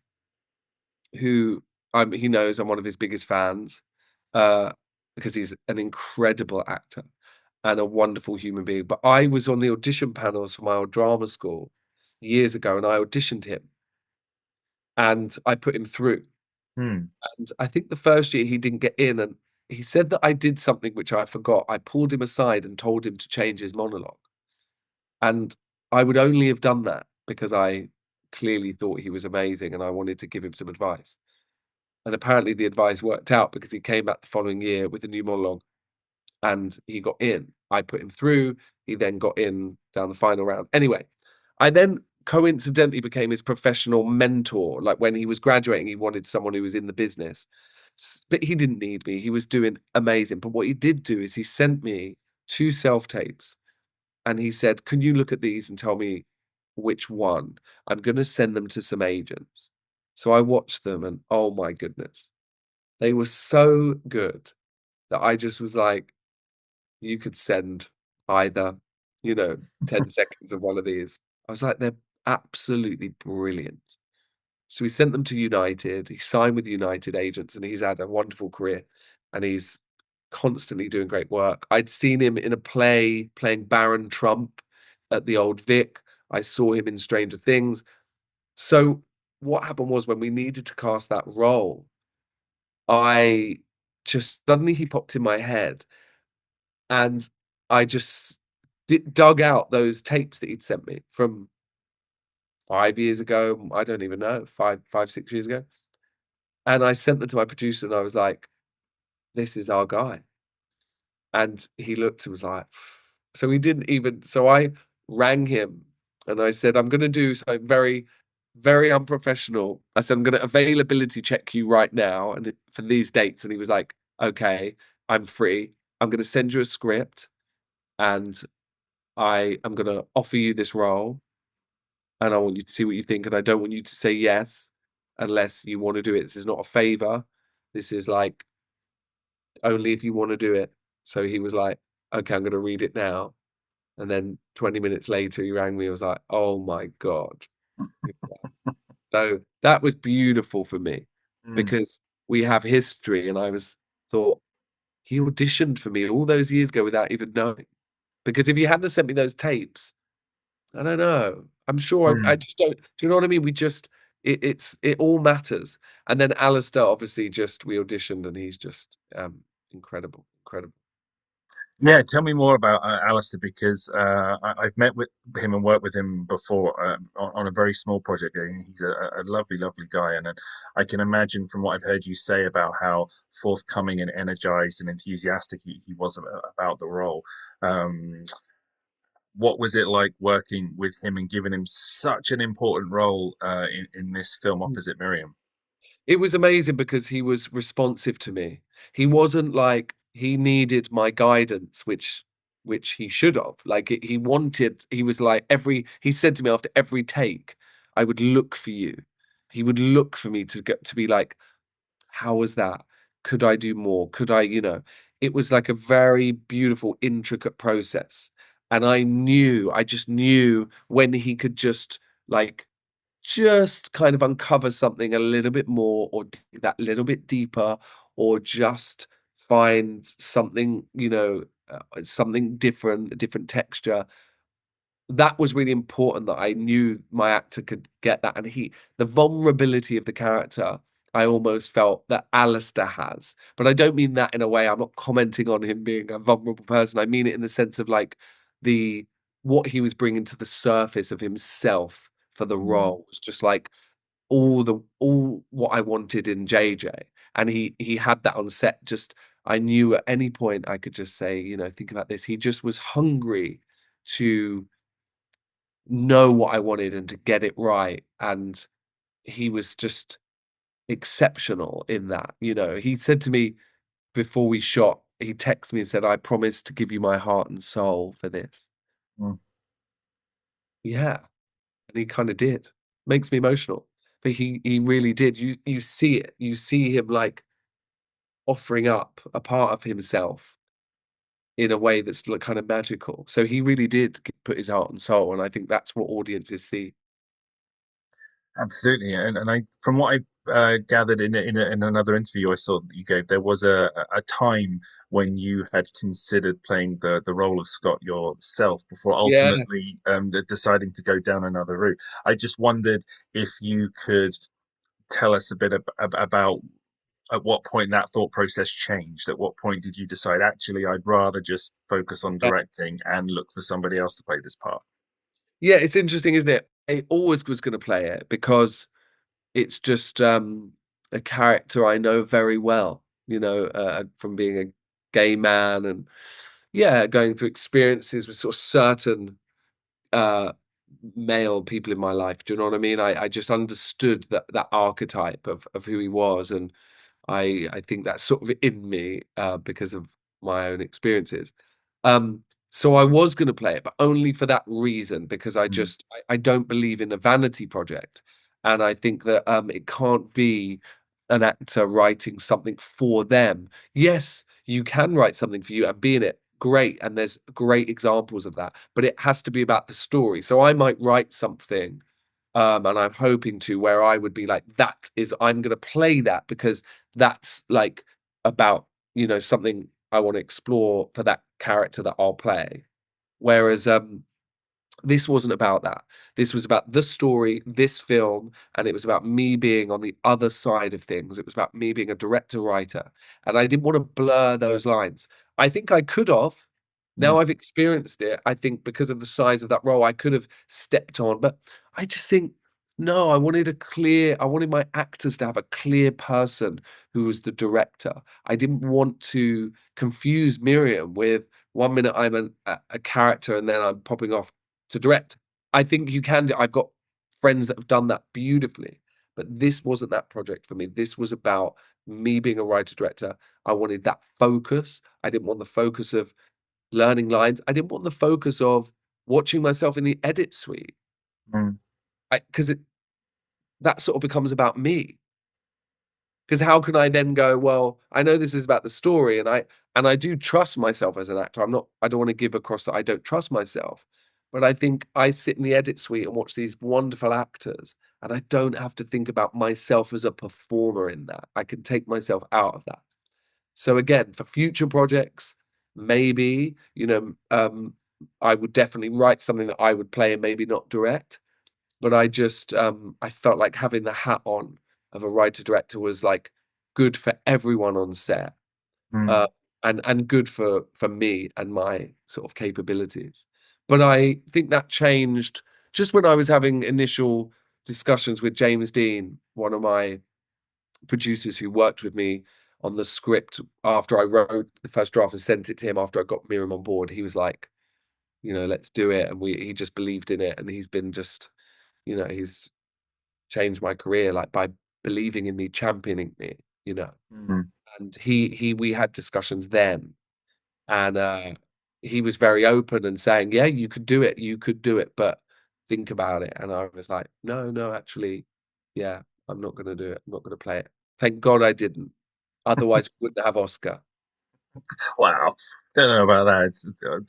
who he knows I'm one of his biggest fans, uh, because he's an incredible actor and a wonderful human being. But I was on the audition panels for my old drama school years ago, and I auditioned him, and I put him through. Hmm. And I think the first year he didn't get in, and he said that I did something which I forgot. I pulled him aside and told him to change his monologue, and I would only have done that because I clearly thought he was amazing, and I wanted to give him some advice. And apparently the advice worked out because he came back the following year with a new monologue and he got in. I put him through. He then got in down the final round. Anyway, I then coincidentally became his professional mentor. Like when he was graduating, he wanted someone who was in the business, but he didn't need me. He was doing amazing. But what he did do is he sent me two self tapes and he said, "Can you look at these and tell me which one? I'm going to send them to some agents." So I watched them and oh my goodness, they were so good that I just was like, you could send either, 10 seconds of one of these. I was like, they're absolutely brilliant. So we sent them to United. He signed with United agents and he's had a wonderful career and he's constantly doing great work. I'd seen him in a play playing Baron Trump at the Old Vic. I saw him in Stranger Things. So what happened was when we needed to cast that role, I just suddenly he popped in my head and I just dug out those tapes that he'd sent me from 5 years ago. I don't even know, 6 years ago. And I sent them to my producer and I was like, this is our guy. And he looked and was like, so he didn't even, so I rang him and I said, I'm going to do something very, very unprofessional. I said, I'm going to availability check you right now and for these dates. And he was like, okay, I'm free. I'm going to send you a script and I am going to offer you this role and I want you to see what you think. And I don't want you to say yes unless you want to do it. This is not a favor. This is like only if you want to do it. So he was like, okay, I'm going to read it now. And then 20 minutes later, he rang me. I was like, oh my God. So that was beautiful for me Mm. because we have history. And I was thought, he auditioned for me all those years ago without even knowing. Because if he hadn't sent me those tapes, I don't know. I'm sure I Mm. just don't. Do you know what I mean? We just it all matters. And then Alistair, obviously, just we auditioned, and he's just incredible, incredible. Yeah, tell me more about Alistair because I've met with him and worked with him before on a very small project. And he's a lovely, lovely guy, and I can imagine from what I've heard you say about how forthcoming and energized and enthusiastic he was about the role. Um, what was it like working with him and giving him such an important role in this film opposite Miriam? It was amazing because he was responsive to me. He wasn't like he needed my guidance, which he should have. Like he wanted, he was like he said to me after every take, I would look for you. He would look for me to get to be like, how was that? Could I do more? Could it was like a very beautiful, intricate process. And I just knew when he could like just kind of uncover something a little bit more or dig that little bit deeper or just find something, something different, a different texture. That was really important that I knew my actor could get that. And the vulnerability of the character, I almost felt that Alistair has. But I don't mean that in a way, I'm not commenting on him being a vulnerable person. I mean it in the sense of like the what he was bringing to the surface of himself for the Mm. role was just like all what I wanted in JJ. And he had that on set. Just I knew at any point I could just say, think about this. He just was hungry to know what I wanted and to get it right. And he was just exceptional in that. He said to me before we shot, he texted me and said, I promise to give you my heart and soul for this. Mm. Yeah. And he kind of did. Makes me emotional. But he really did. You see it. You see him like offering up a part of himself in a way that's like kind of magical. So he really did put his heart and soul. And I think that's what audiences see. Absolutely, and I from what I gathered in another interview I saw that you gave, there was a time when you had considered playing the role of Scott yourself before Yeah. ultimately deciding to go down another route. I just wondered if you could tell us a bit about at what point that thought process changed. At what point did you decide actually I'd rather just focus on directing and look for somebody else to play this part? Yeah, it's interesting, isn't it? I always was going to play it because it's just a character I know very well, from being a gay man and yeah, going through experiences with sort of certain uh male people in my life. Do you know what I mean? I just understood that archetype of who he was, and I think that's sort of in me because of my own experiences. So I was going to play it, but only for that reason, because Mm, I don't believe in a vanity project, and I think that it can't be an actor writing something for them. Yes, you can write something for you and be in it. Great, and there's great examples of that, but it has to be about the story. So I might write something and I'm hoping to where I would be like, I'm going to play that because that's like about, something I want to explore for that character that I'll play. Whereas this wasn't about that. This was about the story, this film, and it was about me being on the other side of things. It was about me being a director writer, and I didn't want to blur those lines. I think I could have. mm, Now I've experienced it. I think because of the size of that role, I could have stepped on, but I just think no. I wanted my actors to have a clear person who was the director. I didn't want to confuse Miriam with 1 minute I'm a character and then I'm popping off to direct. I think you can do. I've got friends that have done that beautifully, but this wasn't that project for me. This was about me being a writer director. I wanted that focus. I didn't want the focus of learning lines. I didn't want the focus of watching myself in the edit suite. mm, Because it that sort of becomes about me. Because how can I then go, well, I know this is about the story, and I do trust myself as an actor. I don't want to give across that I don't trust myself. But I think I sit in the edit suite and watch these wonderful actors, and I don't have to think about myself as a performer in that. I can take myself out of that. So again, for future projects, maybe, I would definitely write something that I would play and maybe not direct. But I felt like having the hat on of a writer director was like good for everyone on set, mm, uh, and good for me and my sort of capabilities. But I think that changed just when I was having initial discussions with James Dean, one of my producers who worked with me on the script after I wrote the first draft and sent it to him after I got Miriam on board. He was like, let's do it, and he just believed in it, and he's been just, he's changed my career like by believing in me, championing me, you know. mm. And we had discussions then, and he was very open and saying, "Yeah, you could do it, but think about it." And I was like, "No, no, actually, yeah, I'm not going to do it. I'm not going to play it. Thank God I didn't. Otherwise, we wouldn't have Oscar." Wow. Don't know about that.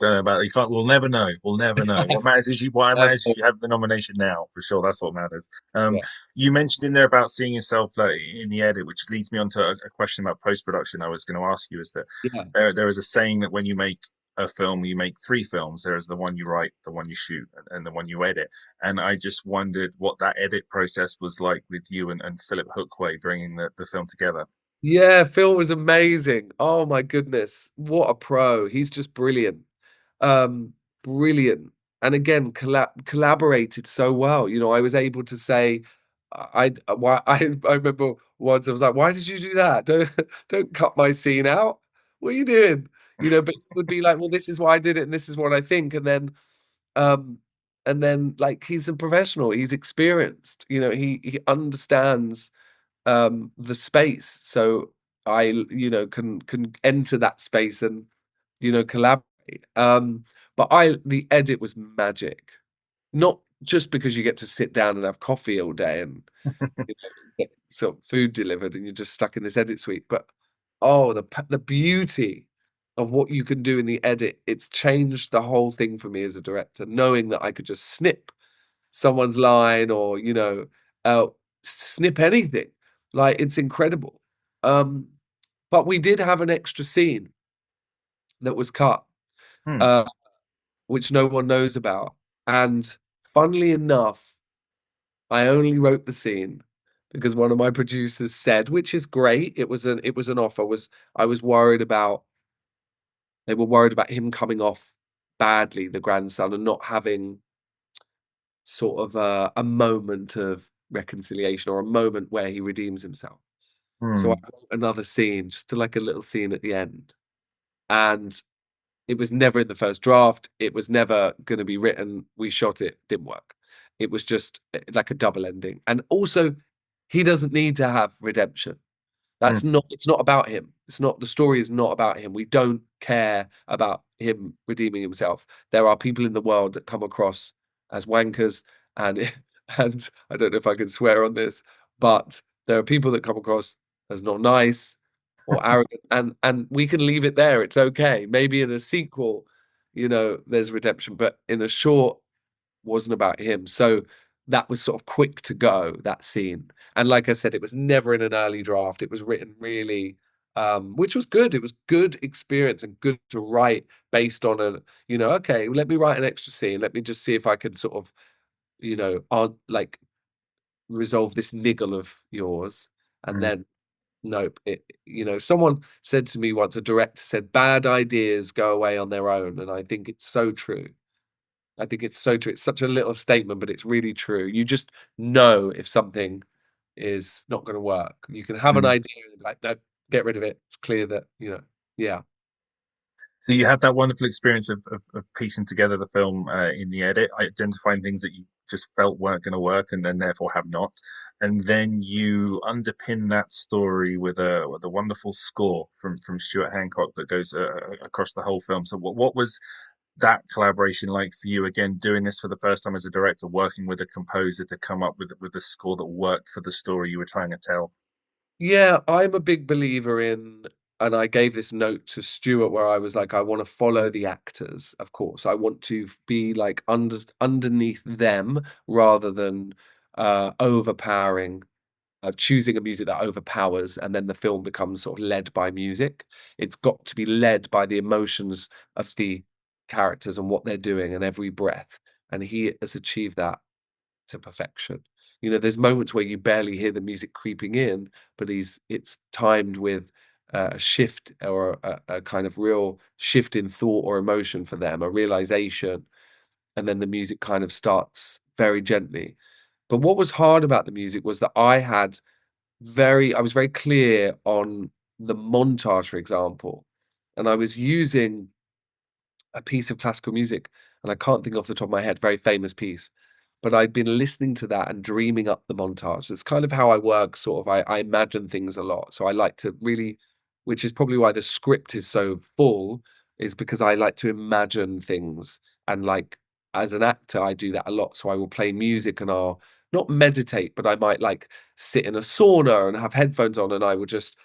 Don't know about it. You can't. We'll never know. We'll never know. What matters is you. What Um, matters is you have the nomination now for sure. That's what matters. yeah, You mentioned in there about seeing yourself like, in the edit, which leads me on to a question about post production. I was going to ask you is that yeah. there is a saying that when you make a film, you make three films. There is the one you write, the one you shoot, and the one you edit. And I just wondered what that edit process was like with you and Philip Hookway bringing the film together. Yeah, Phil was amazing. Oh my goodness. What a pro. He's just brilliant. Um, Brilliant. And again, collaborated so well. I was able to say, why I remember once I was like, why did you do that? Don't cut my scene out. What are you doing? But it would be like, well, this is why I did it, and this is what I think. Um, and then like he's a professional, he's experienced, he understands the space. So I, can enter that space and, collaborate. But the edit was magic. Not just because you get to sit down and have coffee all day and get sort of food delivered and you're just stuck in this edit suite, but oh, the beauty of what you can do in the edit, it's changed the whole thing for me as a director, knowing that I could just snip someone's line or uh, snip anything. Like it's incredible. Um, but we did have an extra scene that was cut, Hmm. uh, which no one knows about. And funnily enough, I only wrote the scene because one of my producers said, which is great. It was an offer. Was I was worried about They were worried about him coming off badly, the grandson, and not having sort of a moment of reconciliation or a moment where he redeems himself. So I Hmm. wrote another scene, just to like a little scene at the end. And it was never in the first draft. It was never going to be written. We shot it, didn't work. It was just like a double ending. And also, he doesn't need to have redemption. Hmm. It's not about him. It's not the story is not about him. We don't care about him redeeming himself. There are people in the world that come across as wankers and and I don't know if I can swear on this, but there are people that come across as not nice or arrogant and we can leave it there. It's okay. Maybe in a sequel, there's redemption, but in a short wasn't about him. So that was sort of quick to go, that scene. And like I said, it was never in an early draft. It was written really, which was good. It was good experience and good to write based on okay, let me write an extra scene. Let me just see if I can sort of, on like resolve this niggle of yours. And Hmm. then nope. Someone said to me once, a director said, bad ideas go away on their own. And I think it's so true. I think it's so true. It's such a little statement, but it's really true. You just know if something is not going to work. You can have an Hmm. idea and be like, no, get rid of it. It's clear that, yeah. So you had that wonderful experience of piecing together the film in the edit, identifying things that you just felt weren't going to work, and then therefore have not, and then you underpin that story with a wonderful score from Stuart Hancock that goes across the whole film. So what was that collaboration like for you? Again, doing this for the first time as a director, working with a composer to come up with a score that worked for the story you were trying to tell. Yeah, I'm a big believer in, and I gave this note to Stuart where I was like, I want to follow the actors, of course. I want to be like underneath them rather than overpowering choosing a music that overpowers and then the film becomes sort of led by music. It's got to be led by the emotions of the characters and what they're doing and every breath. And he has achieved that to perfection. There's moments where you barely hear the music creeping in, but it's timed with a shift or a kind of real shift in thought or emotion for them, a realization, and then the music kind of starts very gently. But what was hard about the music was that I was very clear on the montage, for example, and I was using a piece of classical music, and I can't think off the top of my head, very famous piece. But I'd been listening to that and dreaming up the montage. It's kind of how I work, sort of. I imagine things a lot. So I like to really, which is probably why the script is so full, is because I like to imagine things. And like as an actor, I do that a lot. So I will play music and I'll not meditate, but I might like sit in a sauna and have headphones on and I will just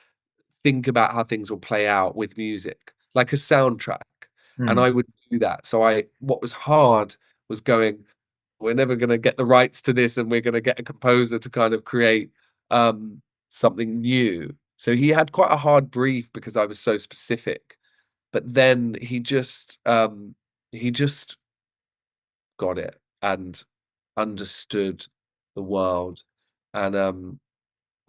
think about how things will play out with music, like a soundtrack. And Hmm. I would do that. So what was hard was going, we're never going to get the rights to this and we're going to get a composer to kind of create something new. So he had quite a hard brief because I was so specific. But then he just got it and understood the world. And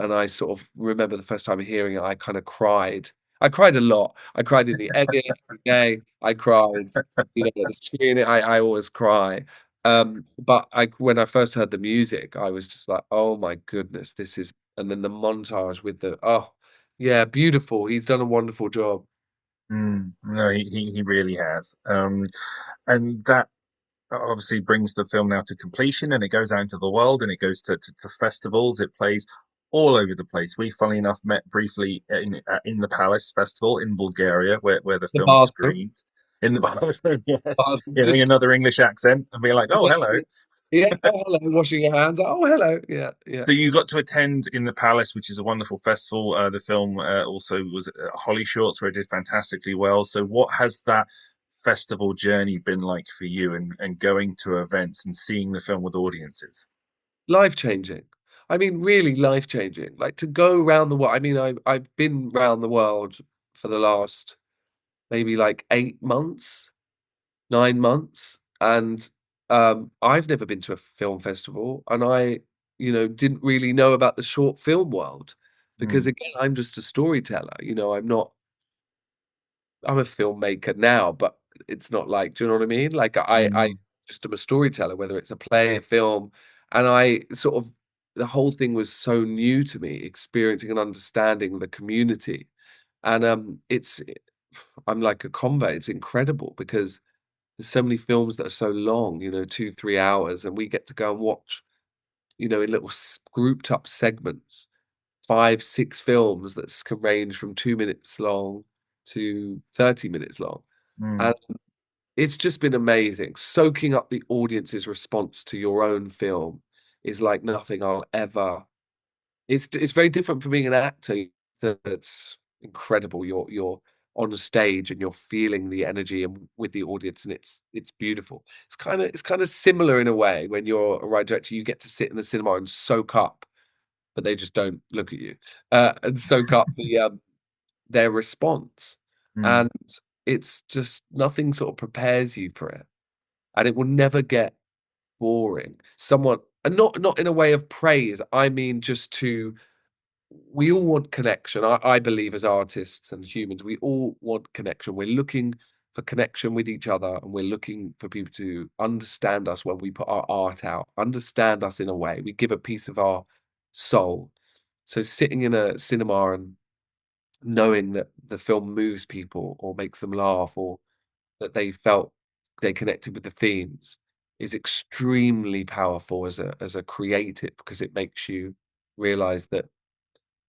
I sort of remember the first time hearing it, I kind of cried. I cried a lot. I cried in the edit every day. I cried, at the screening. I always cry. But when I first heard the music, I was just like, oh my goodness, this is. And then the montage with yeah, beautiful. He's done a wonderful job. No, he really has. And that obviously brings the film now to completion, and it goes out into the world, and it goes to festivals. It plays all over the place. We, funnily enough, met briefly in the Palace Festival in Bulgaria, where the The film bathroom, screened. In the bathroom, yes, bathroom, hearing just another English accent and being like, "Oh, hello." yeah. Oh, hello, washing your hands. Oh, hello. Yeah, yeah. So you got to attend in the Palace, which is a wonderful festival. The film also was at Holly Shorts, where it did fantastically well. So, what has that festival journey been like for you, and going to events and seeing the film with audiences? Life changing. I mean, really life changing. Like to go around the world. I mean, I've been around the world for the last maybe like 8 months, 9 months, and I've never been to a film festival, and I, didn't really know about the short film world because Mm, again, I'm just a storyteller. I'm not. I'm a filmmaker now, but it's not like, do you know what I mean? Like I mm, just I'm a storyteller, whether it's a play, a film, and I sort of the whole thing was so new to me, experiencing and understanding the community, and I'm like a convert. It's incredible because there's so many films that are so long, 2, 3 hours, and we get to go and watch, in little grouped up segments, 5, 6 films that can range from 2 minutes long to 30 minutes long. Mm, And it's just been amazing. Soaking up the audience's response to your own film is like nothing I'll ever. It's very different from being an actor. That's incredible. You're on stage and you're feeling the energy and with the audience, and it's beautiful. It's kind of similar in a way when you're a writer director. You get to sit in the cinema and soak up, but they just don't look at you, and soak up their response, mm, and it's just nothing sort of prepares you for it, and it will never get boring. Someone and not in a way of praise, I mean just to we all want connection. I believe as artists and humans, we all want connection. We're looking for connection with each other, and we're looking for people to understand us when we put our art out, understand us in a way. We give a piece of our soul. So sitting in a cinema and knowing that the film moves people or makes them laugh or that they connected with the themes is extremely powerful as a creative because it makes you realize that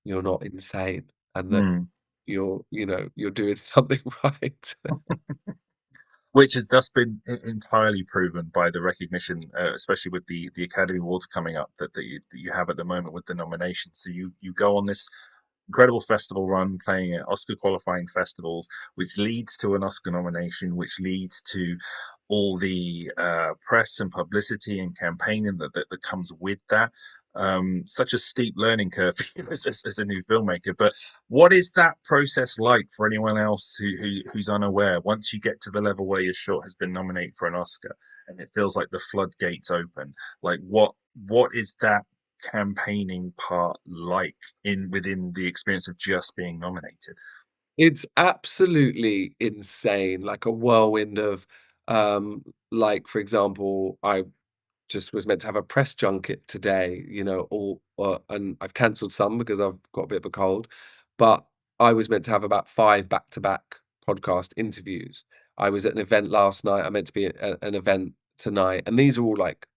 you're not insane and that mm. you're doing something right. Which has thus been entirely proven by the recognition, especially with the Academy Awards coming up that you have at the moment with the nominations. So you go on this incredible festival run playing at Oscar qualifying festivals, which leads to an Oscar nomination, which leads to all the press and publicity and campaigning that comes with that. Such a steep learning curve for you as a new filmmaker. But what is that process like for anyone else who's unaware? Once you get to the level where your short has been nominated for an Oscar and it feels like the floodgates open, like what is that campaigning part like in within the experience of just being nominated? It's absolutely insane, like a whirlwind of, like, for example, I just was meant to have a press junket today, and I've cancelled some because I've got a bit of a cold, but I was meant to have about 5 back-to-back podcast interviews. I was at an event last night, I'm meant to be at an event tonight, and these are all, like,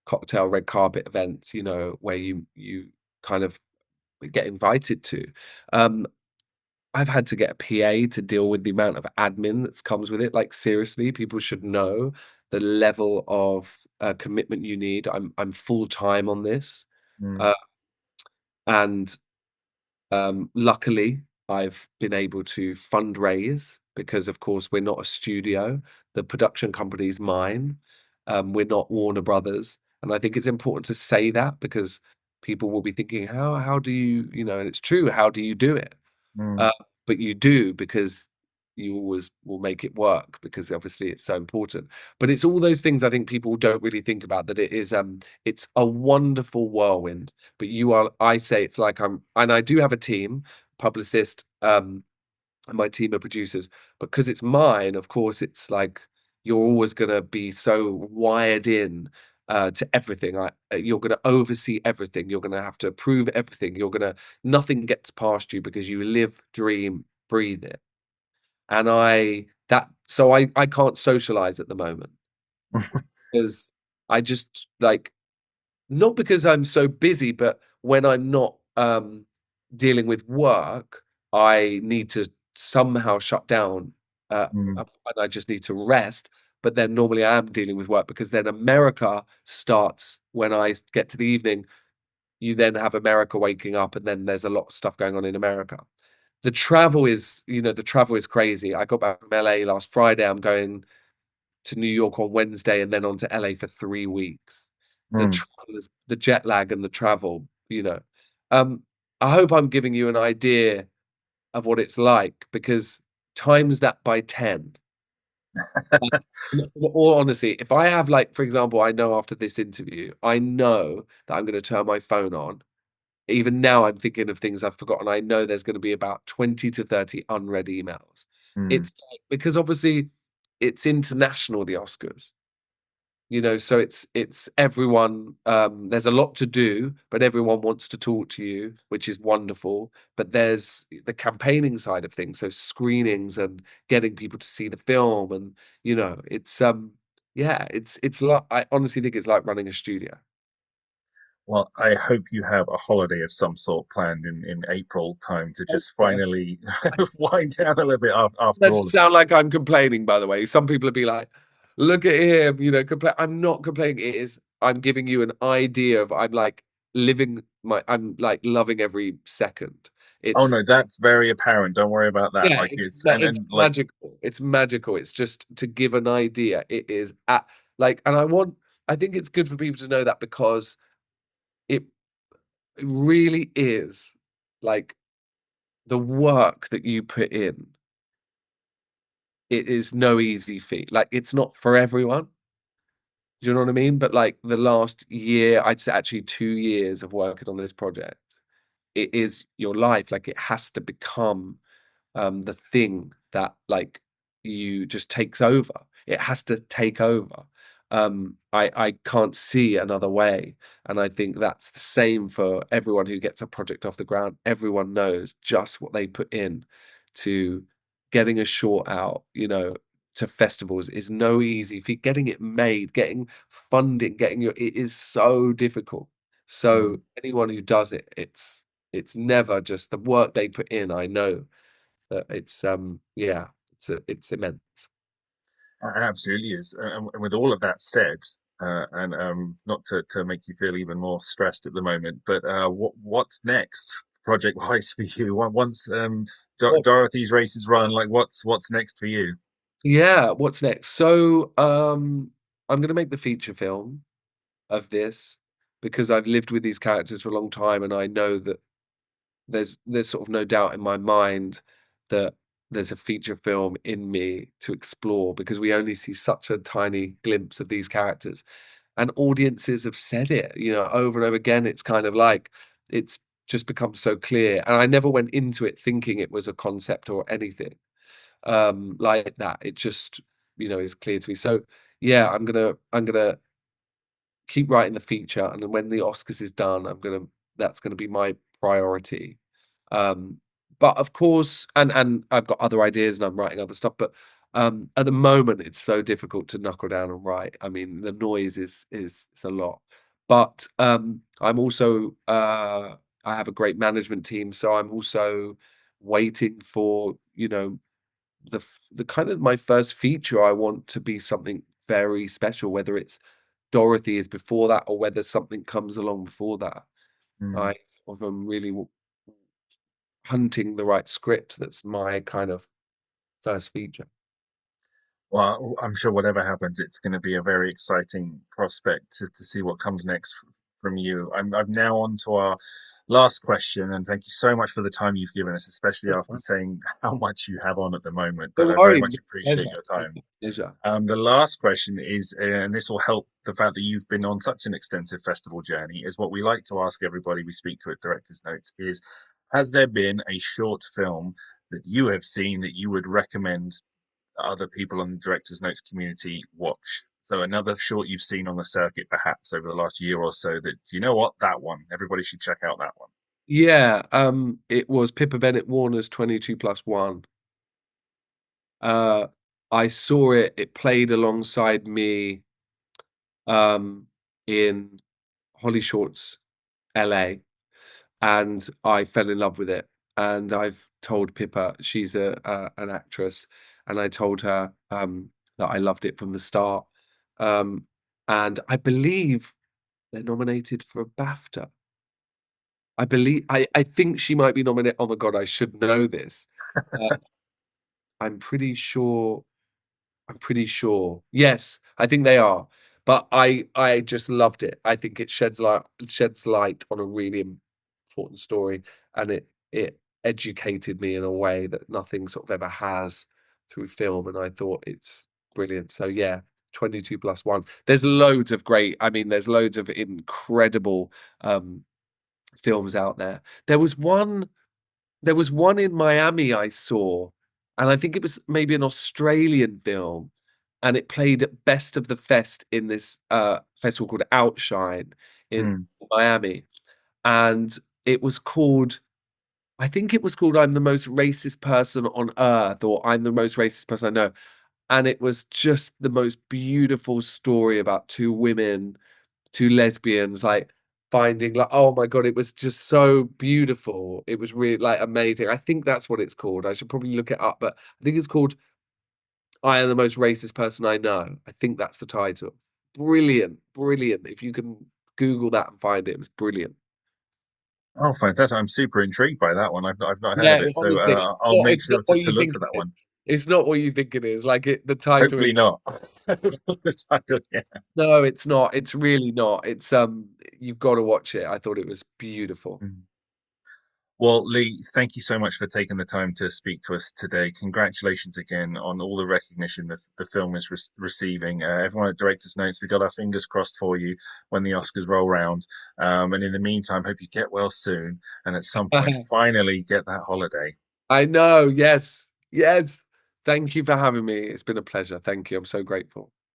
cocktail red carpet events, where you kind of get invited to. Um, I've had to get a PA to deal with the amount of admin that comes with it. Like, seriously, people should know the level of, commitment you need. I'm full-time on this, Mm, uh, and luckily, I've been able to fundraise because, of course, we're not a studio. The production company is mine. We're not Warner Brothers, and I think it's important to say that because people will be thinking, "How do you?" And it's true. How do you do it? mm, Uh, but you do because you always will make it work because obviously it's so important. But it's all those things I think people don't really think about that it's a wonderful whirlwind. But I say it's like and I do have a team, publicist, and my team of producers, because it's mine, of course, it's like you're always gonna be so wired in to everything. You're gonna oversee everything. You're gonna have to approve everything. Nothing gets past you because you live, dream, breathe it. And I can't socialize at the moment because I just like not because I'm so busy, but when I'm not, dealing with work, I need to somehow shut down, mm, and I just need to rest, but then normally I am dealing with work because then America starts when I get to the evening, you then have America waking up, and then there's a lot of stuff going on in America. The travel is crazy. I got back from LA last Friday, I'm going to New York on Wednesday and then on to LA for 3 weeks. mm. The jet lag and the travel, you know. Um, I hope I'm giving you an idea of what it's like because times that by 10. Like, in all honesty, if I have like, for example, I know after this interview, I know that I'm gonna turn my phone on. Even now, I'm thinking of things I've forgotten. I know there's gonna be about 20 to 30 unread emails. Mm, It's like because obviously it's international, the Oscars. So it's everyone, there's a lot to do, but everyone wants to talk to you, which is wonderful. But there's the campaigning side of things, so screenings and getting people to see the film, and it's yeah, it's like, I honestly think it's like running a studio. Well, I hope you have a holiday of some sort planned in April time to just Yeah. finally wind down a little bit after That all of sound this. like I'm complaining, by the way. Some people would be like, "Look at him," complain. I'm not complaining. I'm giving you an idea of I'm like I'm like loving every second. Oh It's no, that's very apparent. Don't worry about that. Yeah, Like it's it's and like magical. It's magical. It's just to give an idea. It is at and I think it's good for people to know that because it really is like the work that you put in. It is no easy feat. Like it's not for everyone. Do you know what I mean? But like the last year, I'd say actually 2 years of working on this project, it is your life. Like it has to become the thing that like you just takes over. It has to take over. I can't see another way, and I think that's the same for everyone who gets a project off the ground. Everyone knows just what they put in to getting a short out. To festivals is no easy feat. Getting it made, getting funding, it is so difficult. So mm, anyone who does it, it's never just the work they put in. I know that it's yeah, it's immense. absolutely is. And with all of that said, and not to make you feel even more stressed at the moment, but what's next project wise for you? Once What's Dorothy's race is run, like what's next for you? Yeah, what's next? So I'm gonna make the feature film of this because I've lived with these characters for a long time and I know that there's sort of no doubt in my mind that there's a feature film in me to explore because we only see such a tiny glimpse of these characters. And audiences have said it, over and over again. It's kind of like it's just become so clear. And I never went into it thinking it was a concept or anything like that. It just, is clear to me. So yeah, I'm gonna keep writing the feature, and then when the Oscars is done, that's gonna be my priority. Um, but of course, and I've got other ideas, and I'm writing other stuff. But at the moment, it's so difficult to knuckle down and write. I mean, the noise is it's a lot. But I'm also I have a great management team, so I'm also waiting for the kind of my first feature. I want to be something very special, whether it's Dorothy is before that or whether something comes along before that. Hmm. I sort of am really hunting the right script that's my kind of first feature. Well, I'm sure whatever happens, it's going to be a very exciting prospect to see what comes next from you. I'm now on to our last question, and thank you so much for the time you've given us, especially That's after fine. saying how much you have on at the moment. But Don't I very worry, much my appreciate pleasure. your It's time. my pleasure. The last question is, and this will help the fact that you've been on such an extensive festival journey, is what we like to ask everybody we speak to at Director's Notes is, has there been a short film that you have seen that you would recommend other people on the Director's Notes community watch? So another short you've seen on the circuit, perhaps over the last year or so, that you know what, that one, everybody should check out that one. Yeah, it was Pippa Bennett Warner's 22+1. Uh, I saw it. It played alongside me um, in Holly Short's LA, and I fell in love with it. And I've told Pippa, she's an actress, and I told her that I loved it from the start. Um, and I believe they're nominated for a BAFTA. I think she might be nominated. Oh my God, I should know this. Uh, I'm pretty sure I'm pretty sure. Yes, I think they are. But I just loved it. I think it sheds light on a really important story, and it educated me in a way that nothing sort of ever has through film, and I thought it's brilliant. So yeah, 22+1. There's loads of incredible um films out there. There was one in Miami I saw, and I think it was maybe an Australian film, and it played at Best of the Fest in this festival called Outshine in Mm. Miami, and it was called. I think it was called "I'm the most racist person on earth" or "I'm the most racist person I know," and it was just the most beautiful story about two women, two lesbians, like, finding, like, oh my god, it was just so beautiful. It was really, like, amazing. I think that's what it's called. I should probably look it up, but I think it's called "I am the most racist person I know." I think that's the title. Brilliant, brilliant. If you can Google that and find it, it was brilliant. Oh, fantastic! I'm super intrigued by that one. I've not heard Yeah, of it, so honestly, I'll make it's not sure what to you look think for it that is. one. It's not what you think it is. Like, the title is Hopefully not. The title, yeah. no, it's not. It's really not. It's, you've gotta watch it. I thought it was beautiful. Mm. Well, Lee, thank you so much for taking the time to speak to us today. Congratulations again on all the recognition that the film is receiving. Everyone at Directors Notes, we got our fingers crossed for you when the Oscars roll round. And in the meantime, hope you get well soon and at some point finally get that holiday. I know, yes, yes. Thank you for having me. It's been a pleasure. Thank you. I'm so grateful.